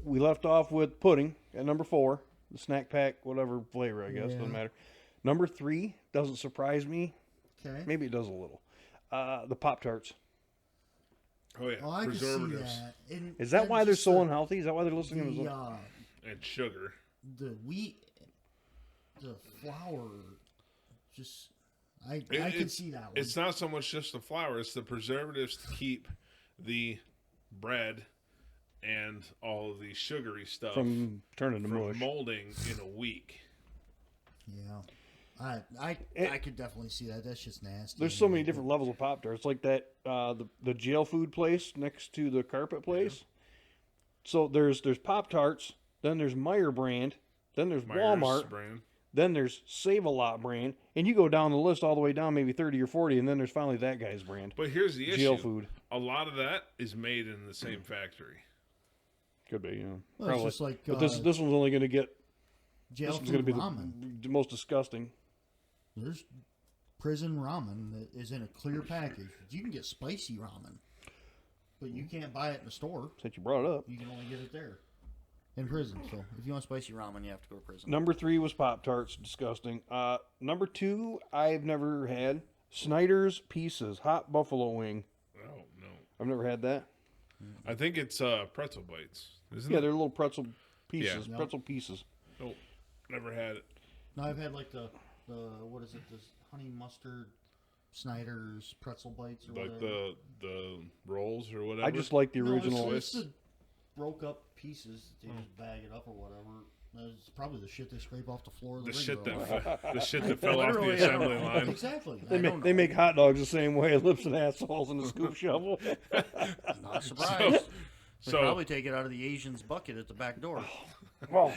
We left off with pudding at number 4, the snack pack, whatever flavor, I guess, Yeah. doesn't matter. Number 3 doesn't surprise me. Okay. Maybe it does a little. The Pop-Tarts. Oh yeah, Oh, I can see preservatives that. And Is that why they're just so unhealthy? Is that why they're listing them as and sugar. the wheat, the flour, just I can It's- see that one. It's not so much just the flour; it's the preservatives to keep the bread and all of the sugary stuff from turning to mush? molding in a week. Yeah. I could definitely see that. That's just nasty. There's so many different levels of Pop-Tarts. Like that, the jail food place next to the carpet place. So there's Pop-Tarts, then there's Meyer brand, then there's Myers Walmart, brand. then there's Save-A-Lot brand, and you go down the list all the way down, maybe 30 or 40, and then there's finally that guy's brand. But here's the issue: Jail food. a lot of that is made in the same factory. Could be, yeah. Well, Probably. it's just like But this one's only going to get. jail This one's going food to be ramen. the most disgusting. There's prison ramen that is in a clear package. You can get spicy ramen, but you can't buy it in the store. Since you brought it up. You can only get it there in prison. So If you want spicy ramen, you have to go to prison. Number 3 was Pop-Tarts. Disgusting. Number 2, I've never had. Snyder's Pieces. Hot buffalo wing. Oh no, I've never had that. I think it's pretzel bites, isn't Yeah, it? they're little pretzel pieces. Yeah. Pretzel pieces. Nope, never had it. now I've had like the what is it? This honey mustard Snyder's pretzel bites or Like whatever. the rolls or whatever. I just like the No, original. It's the broke up pieces. They just bag it up or whatever. It's probably the shit they scrape off the floor of the, the shit ring roll. that the shit that fell off the Literally, assembly line. Exactly. They make hot dogs the same way. Lips and assholes in the scoop shovel. Not surprised. They So probably take it out of the Asian's bucket at the back door. Well,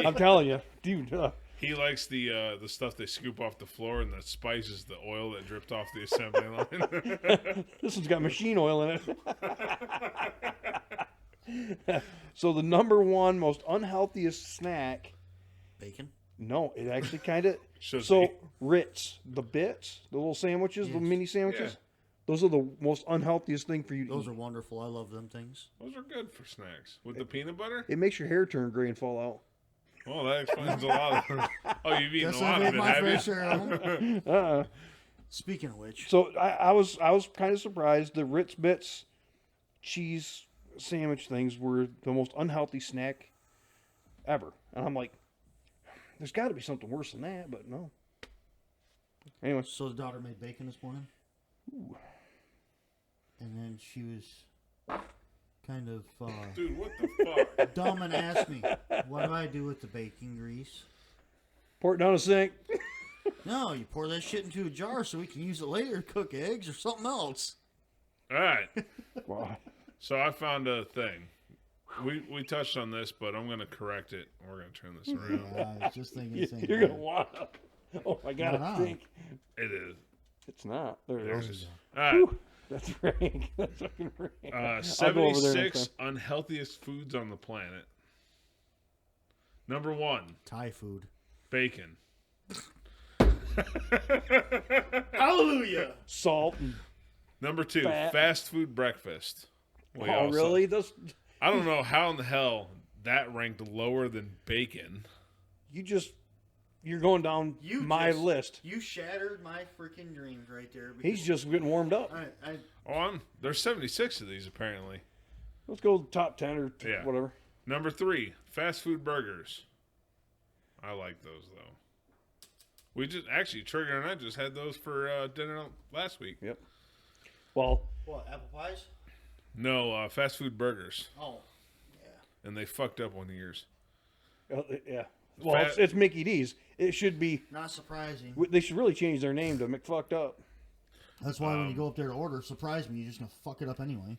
I'm telling you, dude. He likes the stuff they scoop off the floor, and the spice is the oil that dripped off the assembly line. This one's got machine oil in it. So the number one most unhealthiest snack. Bacon. No, it actually kind of. Should So be. Ritz, the bits, the little sandwiches, the Yes. mini sandwiches. Yeah. Those are the most unhealthiest thing for you to Those eat. are wonderful. I love them things. Those are good for snacks. With the peanut butter? It makes your hair turn gray and fall out. Well, that explains a lot of Oh, you've eaten Guess a I lot of made it, my have fair you? share of them. Speaking of which, So I was kind of surprised. The Ritz Bits cheese sandwich things were the most unhealthy snack ever, and I'm like, there's got to be something worse than that, but no. Anyway, So the daughter made bacon this morning. And then she was kind of Dude, what the fuck? dumb and asked me, what do I do with the bacon grease? pour it down the sink. no, you pour that shit into a jar so we can use it later to cook eggs or something else. All right. Wow. So I found a thing. We touched on this, but I'm going to correct it. We're going to turn this around. Yeah, I was just thinking the same You're thing. gonna want to. Oh my god, Why I not? think It is. it's not. There it There it is. is. All right. That's Frank. That's fucking Frank. I'll go over there next 76 unhealthiest foods on the planet. Number 1, Thai food. bacon. Hallelujah! Salt. And, Number 2, Fat. fast food breakfast. We oh also- really? Those I don't know how in the hell that ranked lower than bacon. you're going down You my just- list. You shattered my freaking dreams right there. because He's just getting warmed up. There's 76 of these apparently. Let's go top 10 or Yeah. whatever. Number 3, fast food burgers. I like those though. We just actually Trigger and I just had those for dinner last week. Yep. Well, What, apple pies? No, fast food burgers, Oh, and they fucked up on the ears. yeah. Well, it's Mickey D's. It should be. not surprising. They should really change their name to McFucked Up. That's why when you go up there to order, surprise me, you're just going to fuck it up anyway.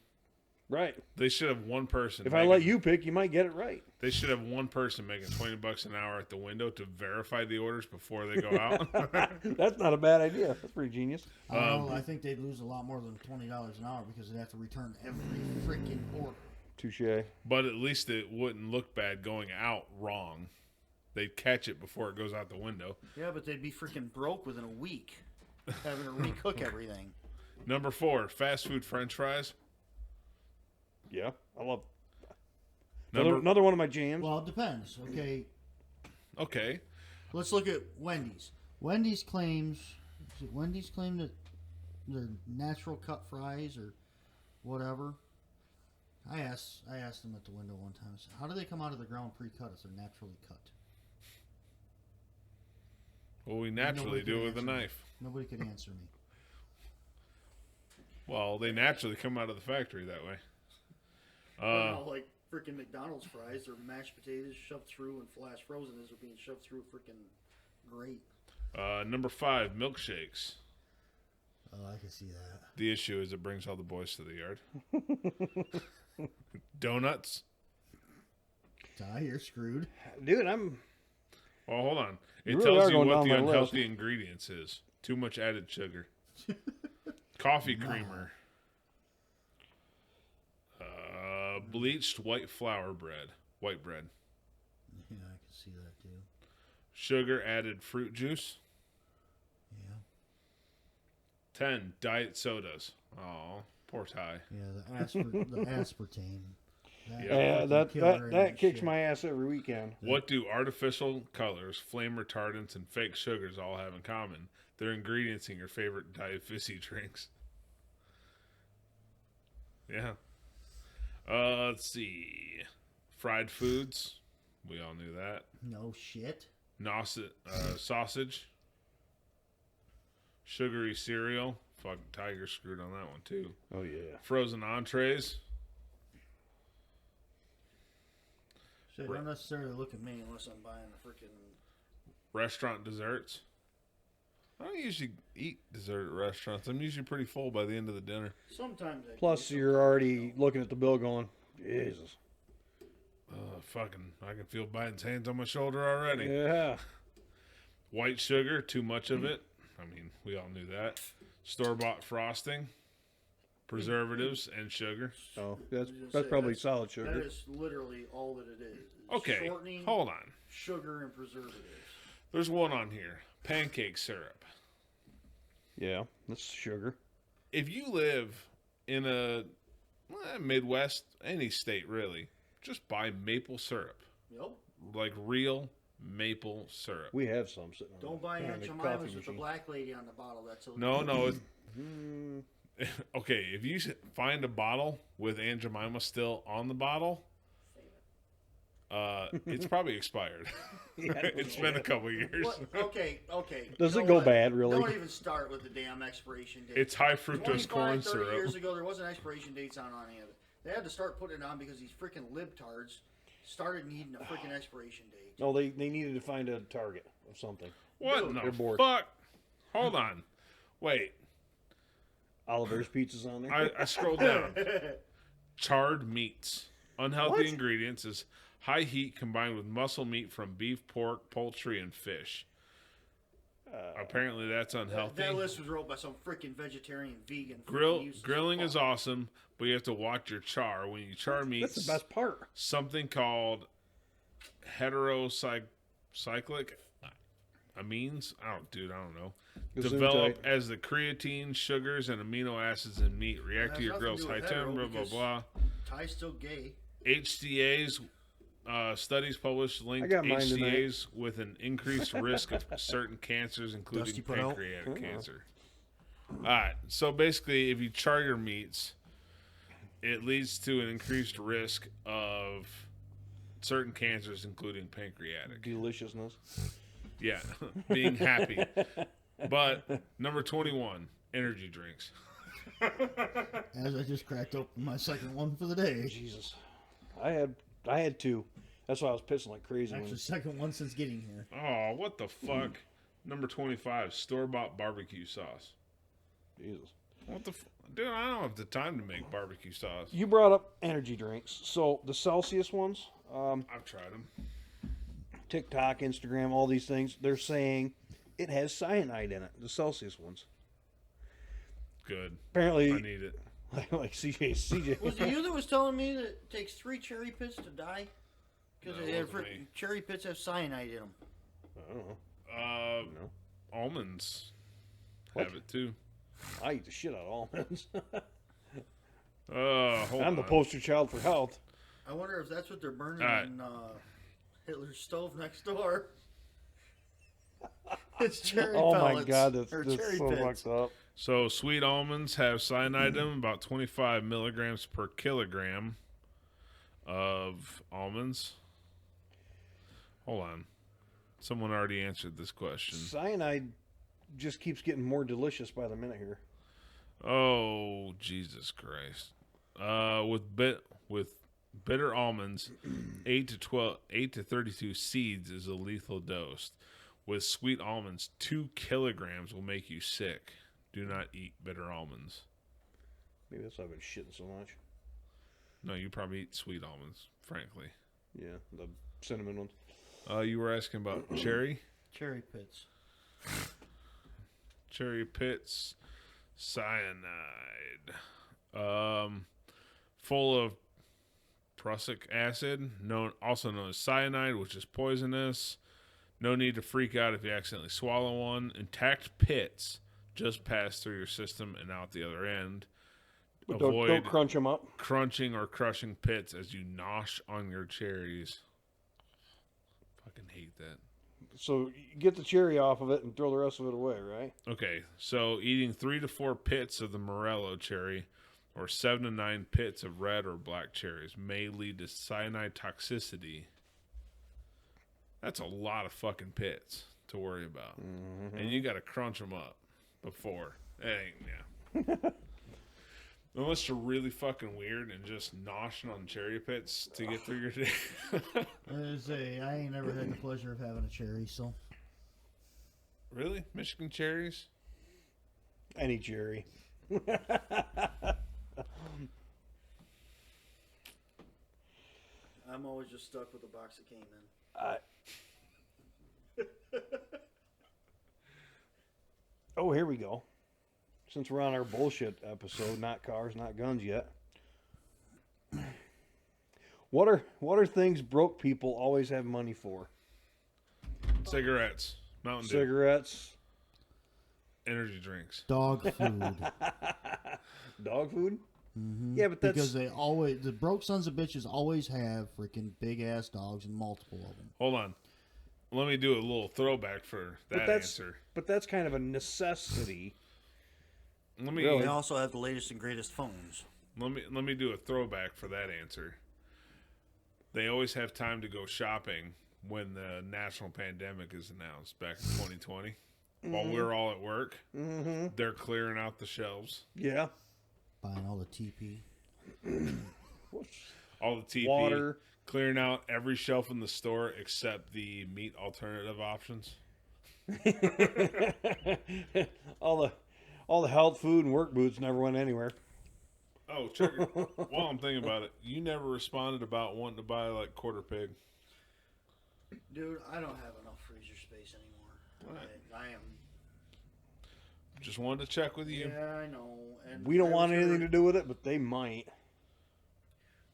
Right. They should have one person. If I let you pick, you might get it right. They should have one person making $20 an hour at the window to verify the orders before they go out. That's not a bad idea. That's pretty genius. I don't know, I think they'd lose a lot more than $20 an hour because they'd have to return every freaking order. Touche. But at least it wouldn't look bad going out wrong. They'd catch it before it goes out the window. Yeah, but they'd be freaking broke within a week, having to recook everything. Number 4, fast food French fries. Yeah, I love. Number Another one of my jams. Well, it depends. Okay. Let's look at Wendy's. Wendy's claims that they're natural cut fries or whatever. I asked them at the window one time, I said, how do they come out of the ground pre-cut if they're naturally cut? Well, we naturally Nobody do it could with a answer me. knife. Nobody could answer me. Well, they naturally come out of the factory that way. Like freaking McDonald's fries, or mashed potatoes shoved through and flash frozen as they're being shoved through a freaking grate. Number 5, milkshakes. Oh, I can see that. The issue is it brings all the boys to the yard. Donuts. Ty, you're screwed. Dude, I'm. Well, hold on. It You really tells are you going what down the my list. unhealthy ingredients is. Too much added sugar. Coffee creamer. Bleached white flour bread. White bread. Yeah, I can see that too. Sugar added fruit juice. Yeah. 10, diet sodas. Oh, poor Ty. Yeah, the aspartame. Yeah, fucking killer in that kicks shit. my ass every weekend. What do artificial colors, flame retardants, and fake sugars all have in common? They're ingredients in your favorite Diet Fizzy drinks. Yeah. Let's see. Fried foods. We all knew that. No shit. Sausage. Sugary cereal. Fucking Tiger screwed on that one too. Oh yeah. Frozen entrees. So don't necessarily look at me unless I'm buying a freaking. Restaurant desserts. I don't usually eat dessert at restaurants. I'm usually pretty full by the end of the dinner. Sometimes I Plus, do, you're already looking at the bill, going, Jesus. Fucking, I can feel Biden's hands on my shoulder already. Yeah. White sugar, too much of it. I mean, we all knew that. Store-bought frosting, preservatives, and sugar. Oh, I was that's gonna say, probably solid That sugar. is literally all that it is. It's Okay, shortening, hold on. sugar, and preservatives. There's one on here. Pancake syrup. Yeah, that's sugar. If you live in a Midwest, any state really, just buy maple syrup. Yep. Like real maple syrup. We have some sitting. Don't buy on Aunt the Jemima's coffee with the machine. black lady on the bottle. That's illegal. No. It's, Mm, okay, if you find a bottle with Aunt Jemima still on the bottle, it's probably expired. It's been a couple years. What? Okay. Does You it know go what? bad, really? Don't even start with the damn expiration date. It's high fructose 25, corn 30 syrup. years ago, there wasn't expiration dates on any of it. They had to start putting it on because these freaking libtards started needing a freaking expiration date. No, they needed to find a target of something. What Dude, in they're the bored. fuck? Hold on. Wait, Oliver's Pizza's on there. I scrolled down. Charred meats. Unhealthy What? ingredients is high heat combined with muscle meat from beef, pork, poultry, and fish. Apparently that's unhealthy. That list was wrote by some freaking vegetarian vegan. Grilling is awesome, but you have to watch your char. When you char meats, That's the best part. something called heterocyclic amines. I don't know. Develop Gesundheit. as the creatine, sugars, and amino acids in meat react Has to your nothing to grill's do high with temp, hetero blah, blah, because- blah. Ty's still gay. HCAs, studies published linked got mine HCAs with an increased risk of certain cancers, including Dusty put out. pancreatic cancer. All right, so basically, if you char your meats, it leads to an increased risk of certain cancers, including pancreatic. Deliciousness. Yeah, being happy. But number 21, energy drinks. As I just cracked open my second one for the day. Jesus, I had two. That's why I was pissing like crazy. Actually, second one since getting here. Oh, what the fuck? Number 25, store-bought barbecue sauce. Jesus. What the dude? I don't have the time to make barbecue sauce. You brought up energy drinks, so the Celsius ones, I've tried them. TikTok, Instagram, all these things, they're saying it has cyanide in it. The Celsius ones. Good. I Apparently, need it. like CJ. Was it you that was telling me that it takes 3 cherry pits to die? Because No, they it have wasn't me. cherry pits have cyanide in them. I don't know. No. Almonds What? have it too. I eat the shit out of almonds. Hold I'm the on. poster child for health. I wonder if that's what they're burning Alright. in Hitler's stove next door. It's cherry Oh pellets. my god, that's or cherry so pits. fucked up. So sweet almonds have cyanide in them, about 25 milligrams per kilogram of almonds. Hold on. Someone already answered this question. Cyanide just keeps getting more delicious by the minute here. Oh, Jesus Christ. With bitter almonds, 8 to 32 seeds is a lethal dose. With sweet almonds, 2 kilograms will make you sick. Do not eat bitter almonds. Maybe that's why I've been shitting so much. No, you probably eat sweet almonds, frankly. Yeah, the cinnamon ones. You were asking about cherry? Cherry pits. Cherry pits, cyanide. Full of prussic acid, also known as cyanide, which is poisonous. No need to freak out if you accidentally swallow one. Intact pits just pass through your system and out the other end. But Avoid don't crunch them up. crunching or crushing pits as you nosh on your cherries. Fucking hate that. So you get the cherry off of it and throw the rest of it away, right? Okay, so eating 3 to 4 pits of the morello cherry or 7 to 9 pits of red or black cherries may lead to cyanide toxicity. That's a lot of fucking pits to worry about. Mm-hmm. And you got to crunch them up before. Yeah. Unless you're really fucking weird and just noshing on cherry pits to get through your day. I ain't never had the pleasure of having a cherry, so. Really? Michigan cherries? Any cherry. I'm always just stuck with the box that came in. So here we go. Since we're on our bullshit episode, not cars, not guns yet. What are things broke people always have money for? Cigarettes, Mountain Dew, Cigarettes, energy drinks. Dog food. dog food. Mm-hmm. Yeah, but that's because the broke sons of bitches always have freaking big ass dogs and multiple of them. Hold on. Let me do a little throwback for that answer. But that's kind of a necessity. Let me They also have the latest and greatest phones. let me do a throwback for that answer. They always have time to go shopping when the national pandemic is announced back in 2020. While we're all at work, they're clearing out the shelves. Yeah. Buying all the TP. All the TP. Water. Clearing out every shelf in the store except the meat alternative options. all the health food and work boots never went anywhere. Oh, Trigger, while I'm thinking about it, you never responded about wanting to buy like quarter pig. Dude, I don't have enough freezer space anymore. Right. I am. Just wanted to check with you. Yeah, I know. And We don't I want was anything gonna- to do with it, but they might.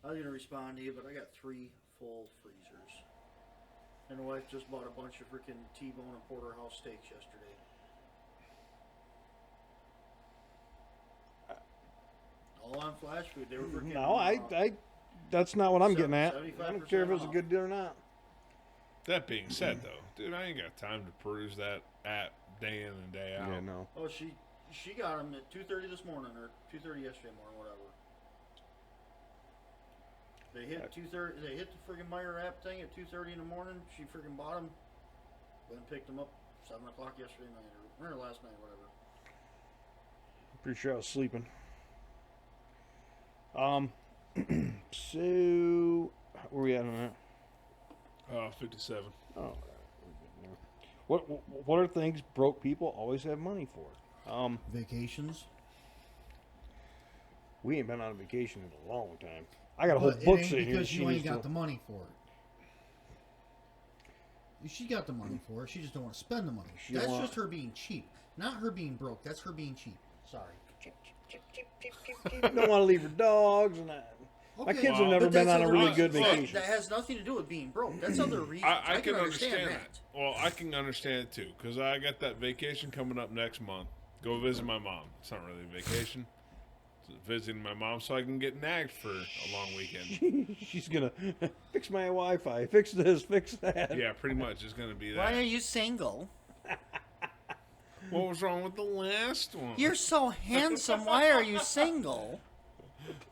I was going to respond to you, but I got 3 full freezers. And the wife just bought a bunch of freaking T-bone and porterhouse steaks yesterday. All on flash food. They were freaking. No, I that's not what I'm getting at. 75% I don't care if it's a off. good deal or not. That being said, though, dude, I ain't got time to peruse that app day in and day out. Yeah, no. Oh, she got them at 2:30 this morning or 2:30 yesterday morning, whatever. They hit 2:30. They hit the friggin' Meyer app thing at 2:30 in the morning. She friggin' bought them. Went and picked them up 7 o'clock yesterday night or last night, whatever. Pretty sure I was sleeping. So where we at on that? 57. Oh, what are things broke people always have money for? Vacations. We ain't been on a vacation in a long time. I got a whole But book it ain't sitting here. because She you needs ain't got to. the money for it. She got the money for it. She just don't want to spend the money. She That's want- just her being cheap. Not her being broke. That's her being cheap. Sorry. Don't want to leave her dogs and that. My Okay, kids have never but been that's on a other really reasons. good Look, vacation. That has nothing to do with being broke. That's other reasons. I can understand that. that. Well, I can understand it too, because I got that vacation coming up next month. Go visit my mom. It's not really a vacation. It's visiting my mom so I can get nagged for a long weekend. She's gonna fix my Wi-Fi, fix this, fix that. Yeah, pretty much. It's going to be Why are that. you single? What was wrong with the last one? You're so handsome. Why are you single?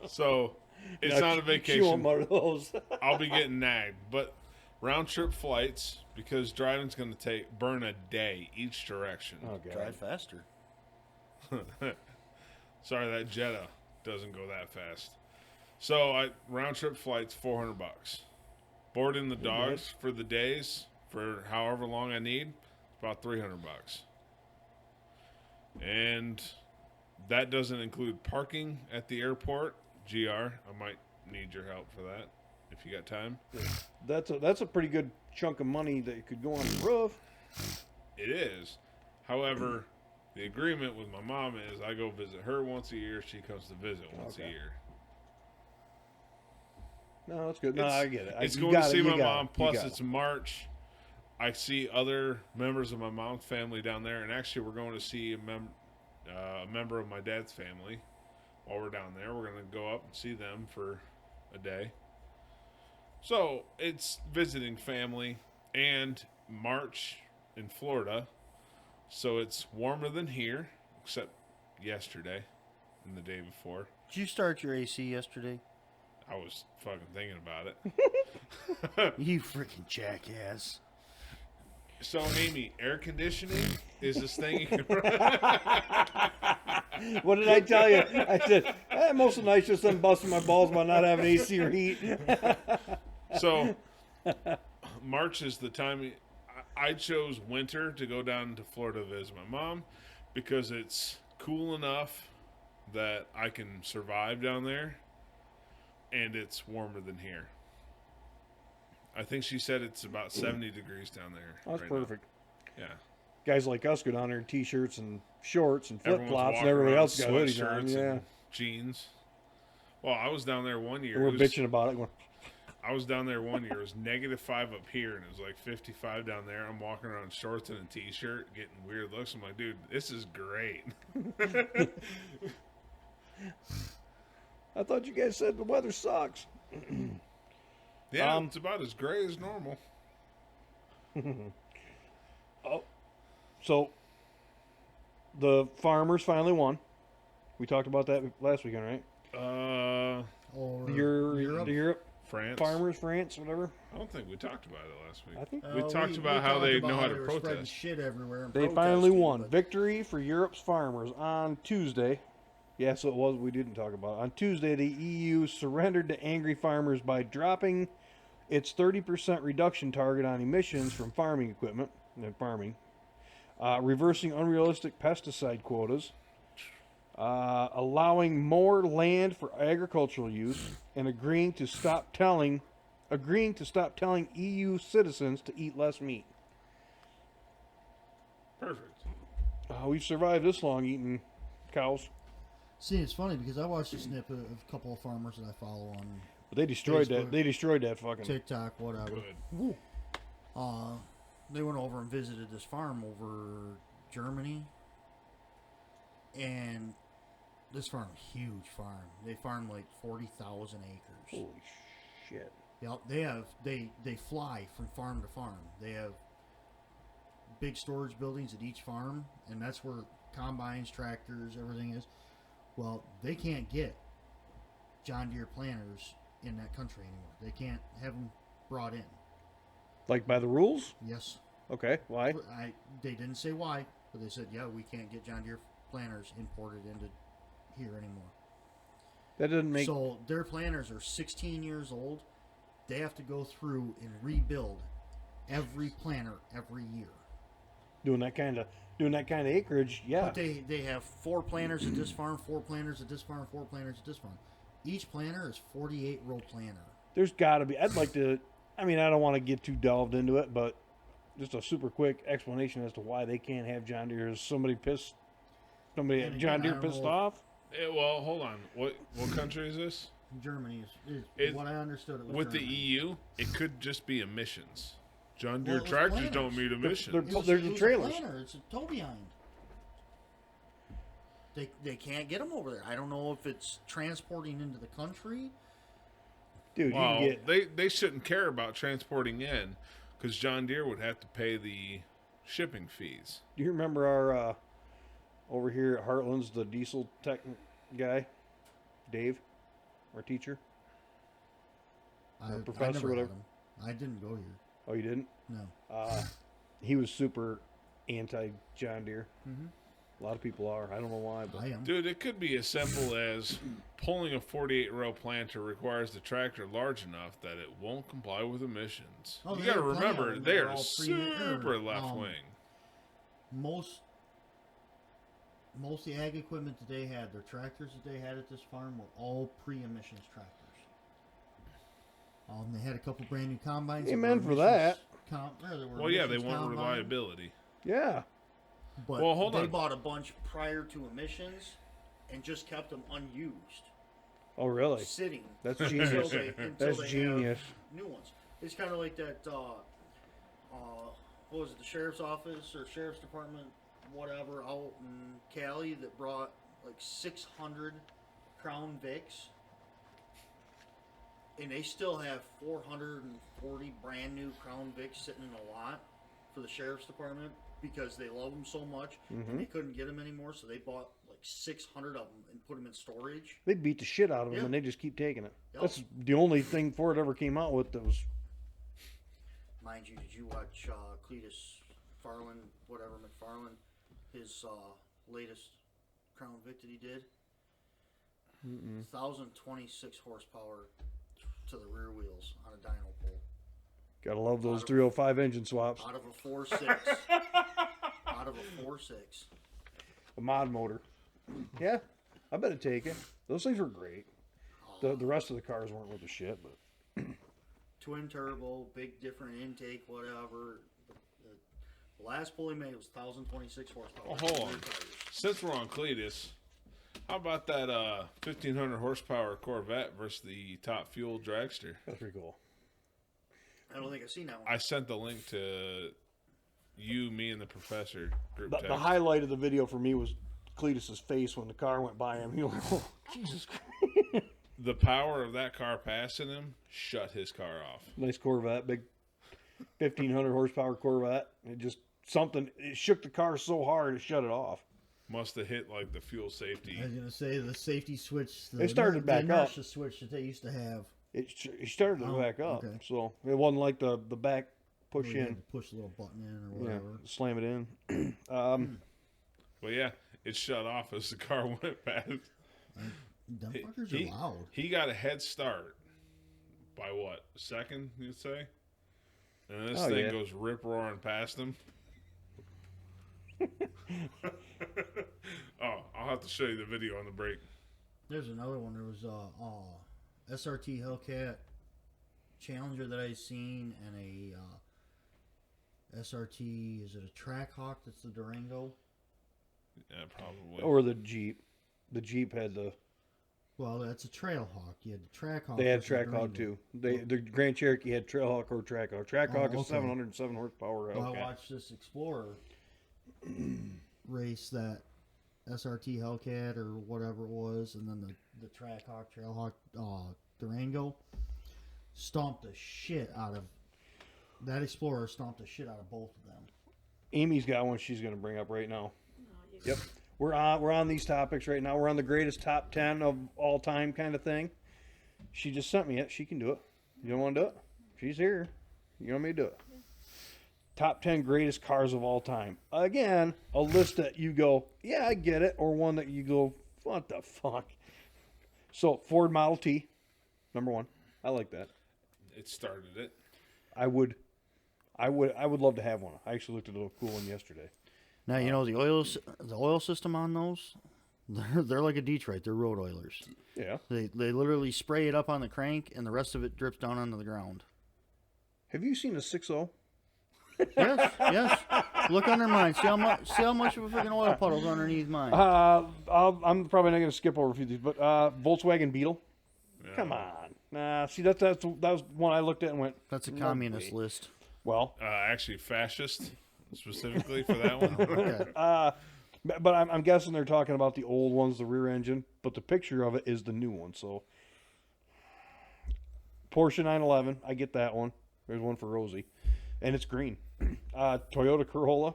So, it's No, not a She won't vacation. motor those. I'll be getting nagged. But round trip flights, because driving's going to burn a day each direction. Oh god. Drive faster. Sorry, that Jetta doesn't go that fast. So round trip flights, $400. Boarding the dogs for the days for however long I need, about $300. And that doesn't include parking at the airport. GR, I might need your help for that if you got time. That's a pretty good chunk of money that could go on the roof. It is. However, the agreement with my mom is I go visit her once a year. She comes to visit once a Okay. year. No, that's good. No, I get it. It's You going to got it, see you my got mom. it, you Plus, got it's it. March. I see other members of my mom's family down there, and actually, we're going to see a member of my dad's family. While we're down there, we're going to go up and see them for a day. So it's visiting family, and March in Florida, so it's warmer than here, except yesterday and the day before. Did you start your AC yesterday? I was fucking thinking about it. You freaking jackass. So, Amy, air conditioning is this thing you can What did I tell you? I said, most of the nights just I'm busting my balls about not having AC or heat. So, March is the time. I chose winter to go down to Florida to visit my mom because it's cool enough that I can survive down there, and it's warmer than here. I think she said it's about 70 degrees down there. That's right now. perfect. Yeah. guys like us go down there in t-shirts and shorts and flip Everyone's flops, and walking everybody around else got hoodies on. sweatshirts Yeah, and jeans. Well, I was down there one year. and we're It was- bitching about it. Going, I was down there one year. It was -5 up here, and it was like 55 down there. I'm walking around in shorts and a t-shirt, getting weird looks. I'm like, dude, this is great. I thought you guys said the weather sucks. Yeah, it's about as gray as normal. So the farmers finally won. We talked about that last weekend, right? Or The Europe France. farmers, France, whatever. I don't think we talked about it last week. I think We talked about how they know how to they were spreading protest. shit everywhere. And they finally protesting, won. but Victory for Europe's farmers on Tuesday. Yes, it was. We didn't talk about it. On Tuesday, the EU surrendered to angry farmers by dropping its 30% reduction target on emissions from farming equipment and farming, reversing unrealistic pesticide quotas, allowing more land for agricultural use, and agreeing to stop telling EU citizens to eat less meat. Perfect. We've survived this long eating cows, See, it's funny because I watched a snippet of a couple of farmers that I follow on but they destroyed Facebook. that. They destroyed that fucking. TikTok, whatever. Good. they went over and visited this farm over Germany, and this farm, huge farm. They farm like 40,000 acres. Holy shit! Yep, they fly from farm to farm. They have big storage buildings at each farm, and that's where combines, tractors, everything is. Well, they can't get John Deere planters in that country anymore. They can't have them brought in. Like by the rules? Yes, Okay, why? they didn't say why, but they said, yeah, we can't get John Deere planters imported into here anymore. That doesn't make. So their planters are 16 years old. They have to go through and rebuild every planter every year. doing that kind of acreage, yeah. But they have 4 planters at this farm, 4 planters at this farm, 4 planters at this farm. Each planter is 48-row planter. There's got to be. I'd like to. I mean, I don't want to get too delved into it, but just a super quick explanation as to why they can't have John Deere. Is somebody pissed? Somebody And at John again, I Deere don't pissed know. off? Well, hold on. What country is this? Germany is It- what I understood. It was With the Germany. EU, it could just be emissions. John Deere Well, it was tractors planters. don't meet emissions. they're- It was- There's it the was trailers. A planter. It's a tow behind. They can't get them over there. I don't know if it's transporting into the country. Dude, Well, you can get. they shouldn't care about transporting in, because John Deere would have to pay the shipping fees. Do you remember our over here at Heartland's the diesel tech guy, Dave, our teacher? I professor, never whatever. had 'em. I didn't go here. Oh, you didn't? No. He was super anti John Deere. Mhm. A lot of people are. I don't know why, but I am. Dude, it could be as simple as pulling a 48-row planter requires the tractor large enough that it won't comply with emissions. Oh, You they got to have plenty of remember, them they that are are all super left wing. Most of the ag equipment that they had, their tractors that they had at this farm were all pre-emissions tractors. They had a couple brand new combines. that Amen were for that. Well, yeah, they emissions want combines, reliability. yeah. But Well, hold they on. bought a bunch prior to emissions and just kept them unused, Oh, really? sitting. That's until genius. until That's they genius. have new ones. It's kind of like that. What was it? The sheriff's office or sheriff's department, whatever, out in Cali that brought like 600 Crown Vics, and they still have 440 brand new Crown Vics sitting in a lot for the sheriff's department because they love them so much and they couldn't get them anymore, so they bought like 600 of them and put them in storage. They beat the shit out of him, Yeah. and they just keep taking it. Yep. That's the only thing Ford ever came out with that was. Mind you, did you watch Cletus Farland, whatever McFarland, his latest Crown Vic that he did? 1,026 horsepower to the rear wheels on a dyno pole. Gotta love those 305 engine swaps. Out of a 4.6. Out of a 4.6. A mod motor. Yeah, I better take it. Those things were great. The rest of the cars weren't worth a shit, but Twin turbo, big different intake, whatever. The last pull he made was 1,026 horsepower. Oh, hold on. Since we're on Cletus, how about that 1,500 horsepower Corvette versus the top fuel dragster? That's pretty cool. I don't think I've seen that one. I sent the link to you, me, and the professor group The text. highlight of the video for me was Cletus's face when the car went by him. He was like, oh, Jesus Christ. The power of that car passing him shut his car off. Nice Corvette, big 1,500 horsepower Corvette. It just it shook the car so hard it shut it off. Must have hit like the fuel safety. I was gonna say the safety switch. It started the back up. inertia switch that they used to have. It started to Oh, back up, okay. so it wasn't like the back push where you had in, to push the little button in or yeah, whatever. slam it in. But yeah, it shut off as the car went past. Them He- fuckers he- are loud. He got a head start by what, a second, you'd say? And this Oh, thing yeah. goes rip roaring past him. Oh, I'll have to show you the video on the break. There's another one. There was SRT Hellcat Challenger that I seen, and a SRT. Is it a Trackhawk? That's the Durango. Yeah, probably. Or the Jeep. The Jeep had the. Well, that's a Trailhawk. You had the Trackhawk. They had that's the Trackhawk Durango. too. The Grand Cherokee had Trailhawk or Trackhawk. Trackhawk Oh, is okay. 707 horsepower. Well, Okay. I watched this Explorer race that SRT Hellcat or whatever it was, and then the Trackhawk, Trailhawk, Durango stomped the shit out of that Explorer. Stomped the shit out of both of them. Amy's got one she's going to bring up right now. No, you Yep. We're on these topics right now. We're on the greatest top 10 of all time kind of thing. She just sent me it. She can do it. You don't want to do it? She's here. You want me to do it? Top 10 greatest cars of all time. Again, a list that you go, yeah, I get it, or one that you go, what the fuck? So, Ford Model T, number one. I like that. It started it. I would love to have one. I actually looked at a little cool one yesterday. Now you know the oil system on those. They're like a Detroit. They're road oilers. Yeah. They literally spray it up on the crank, and the rest of it drips down onto the ground. Have you seen a 6.0? Yes. Look under mine. See how much of a freaking oil puddle's underneath mine. I'm probably not going to skip over a few of these, but Volkswagen Beetle. Yeah. Come on. Nah, see, that was one I looked at and went, That's a no communist way. list. Well, Actually, fascist, specifically for that one. Okay. but I'm guessing they're talking about the old ones, the rear engine, but the picture of it is the new one. So, Porsche 911, I get that one. There's one for Rosie, and it's green. Toyota Corolla.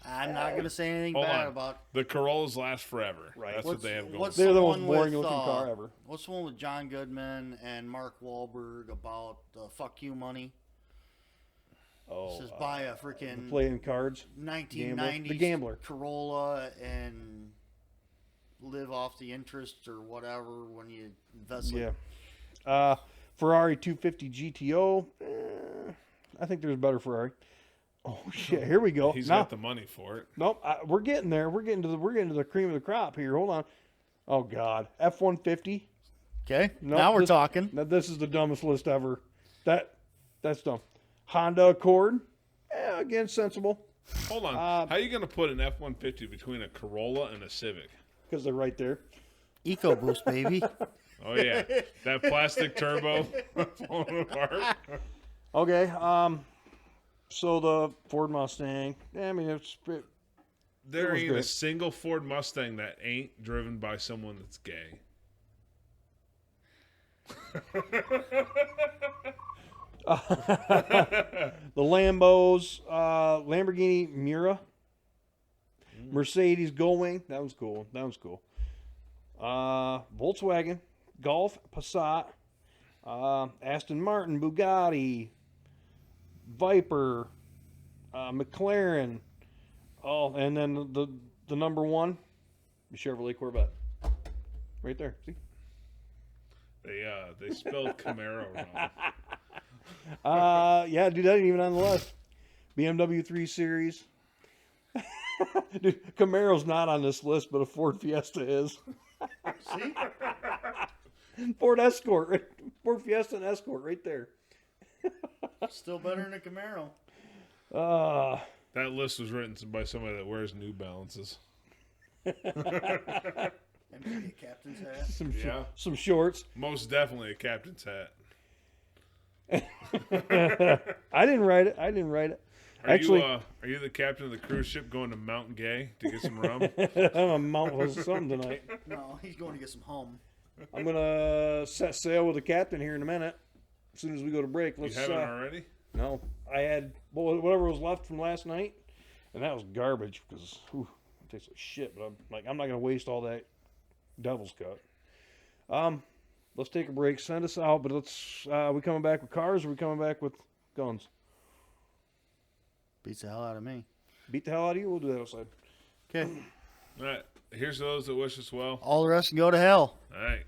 I'm not gonna say anything Hold bad on. about. The Corollas last forever. Right. That's what they have going. What's They're the one most boring with, looking car ever. What's the one with John Goodman and Mark Wahlberg about fuck you money? Oh, Says buy a freaking playing cards. 1990s The Gambler. Corolla and live off the interest or whatever when you invest. Yeah. Ferrari 250 GTO. I think there's a better Ferrari. Oh shit! Here we go. He's Now- got the money for it. Nope, we're getting there. We're getting to the cream of the crop here. Hold on. Oh God, F-150. Okay, Nope, now we're this- talking. Now this is the dumbest list ever. That's dumb. Honda Accord. Yeah, again sensible Hold on. How are you going to put an F-150 between a Corolla and a Civic? because they're right there. EcoBoost, baby. Oh yeah, that plastic turbo falling apart. Okay. So the Ford Mustang. Yeah, I mean it There was ain't a great. single Ford Mustang that ain't driven by someone that's gay. the Lambos, Lamborghini Miura, Mercedes Gullwing. That was cool. Volkswagen, Golf, Passat, Aston Martin, Bugatti, Viper, McLaren. Oh, and then the number one, the Chevrolet Corvette. Right there. See? They spelled Camaro wrong. Yeah, dude, that ain't even on the list. BMW 3 Series. Dude, Camaro's not on this list, but a Ford Fiesta is. See? Ford Escort, Ford Fiesta and Escort, right there. Still better than a Camaro. That list was written by somebody that wears New Balances. And maybe a captain's hat. Some shorts. Most definitely a captain's hat. I didn't write it. Actually, are you the captain of the cruise ship going to Mount Gay to get some rum? I'm a mount with something tonight. No, he's going to get some hum. I'm gonna set sail with the captain here in a minute. As soon as we go to break, let's. You haven't already? No, I had whatever was left from last night, and that was garbage because it tastes like shit. But I'm not gonna waste all that devil's cut. Let's take a break. Send us out, but let's. We coming back with cars, or we coming back with guns? Beats the hell out of me. Beat the hell out of you. We'll do that outside. Okay. All right. Here's those that wish us well. All the rest can go to hell. All right.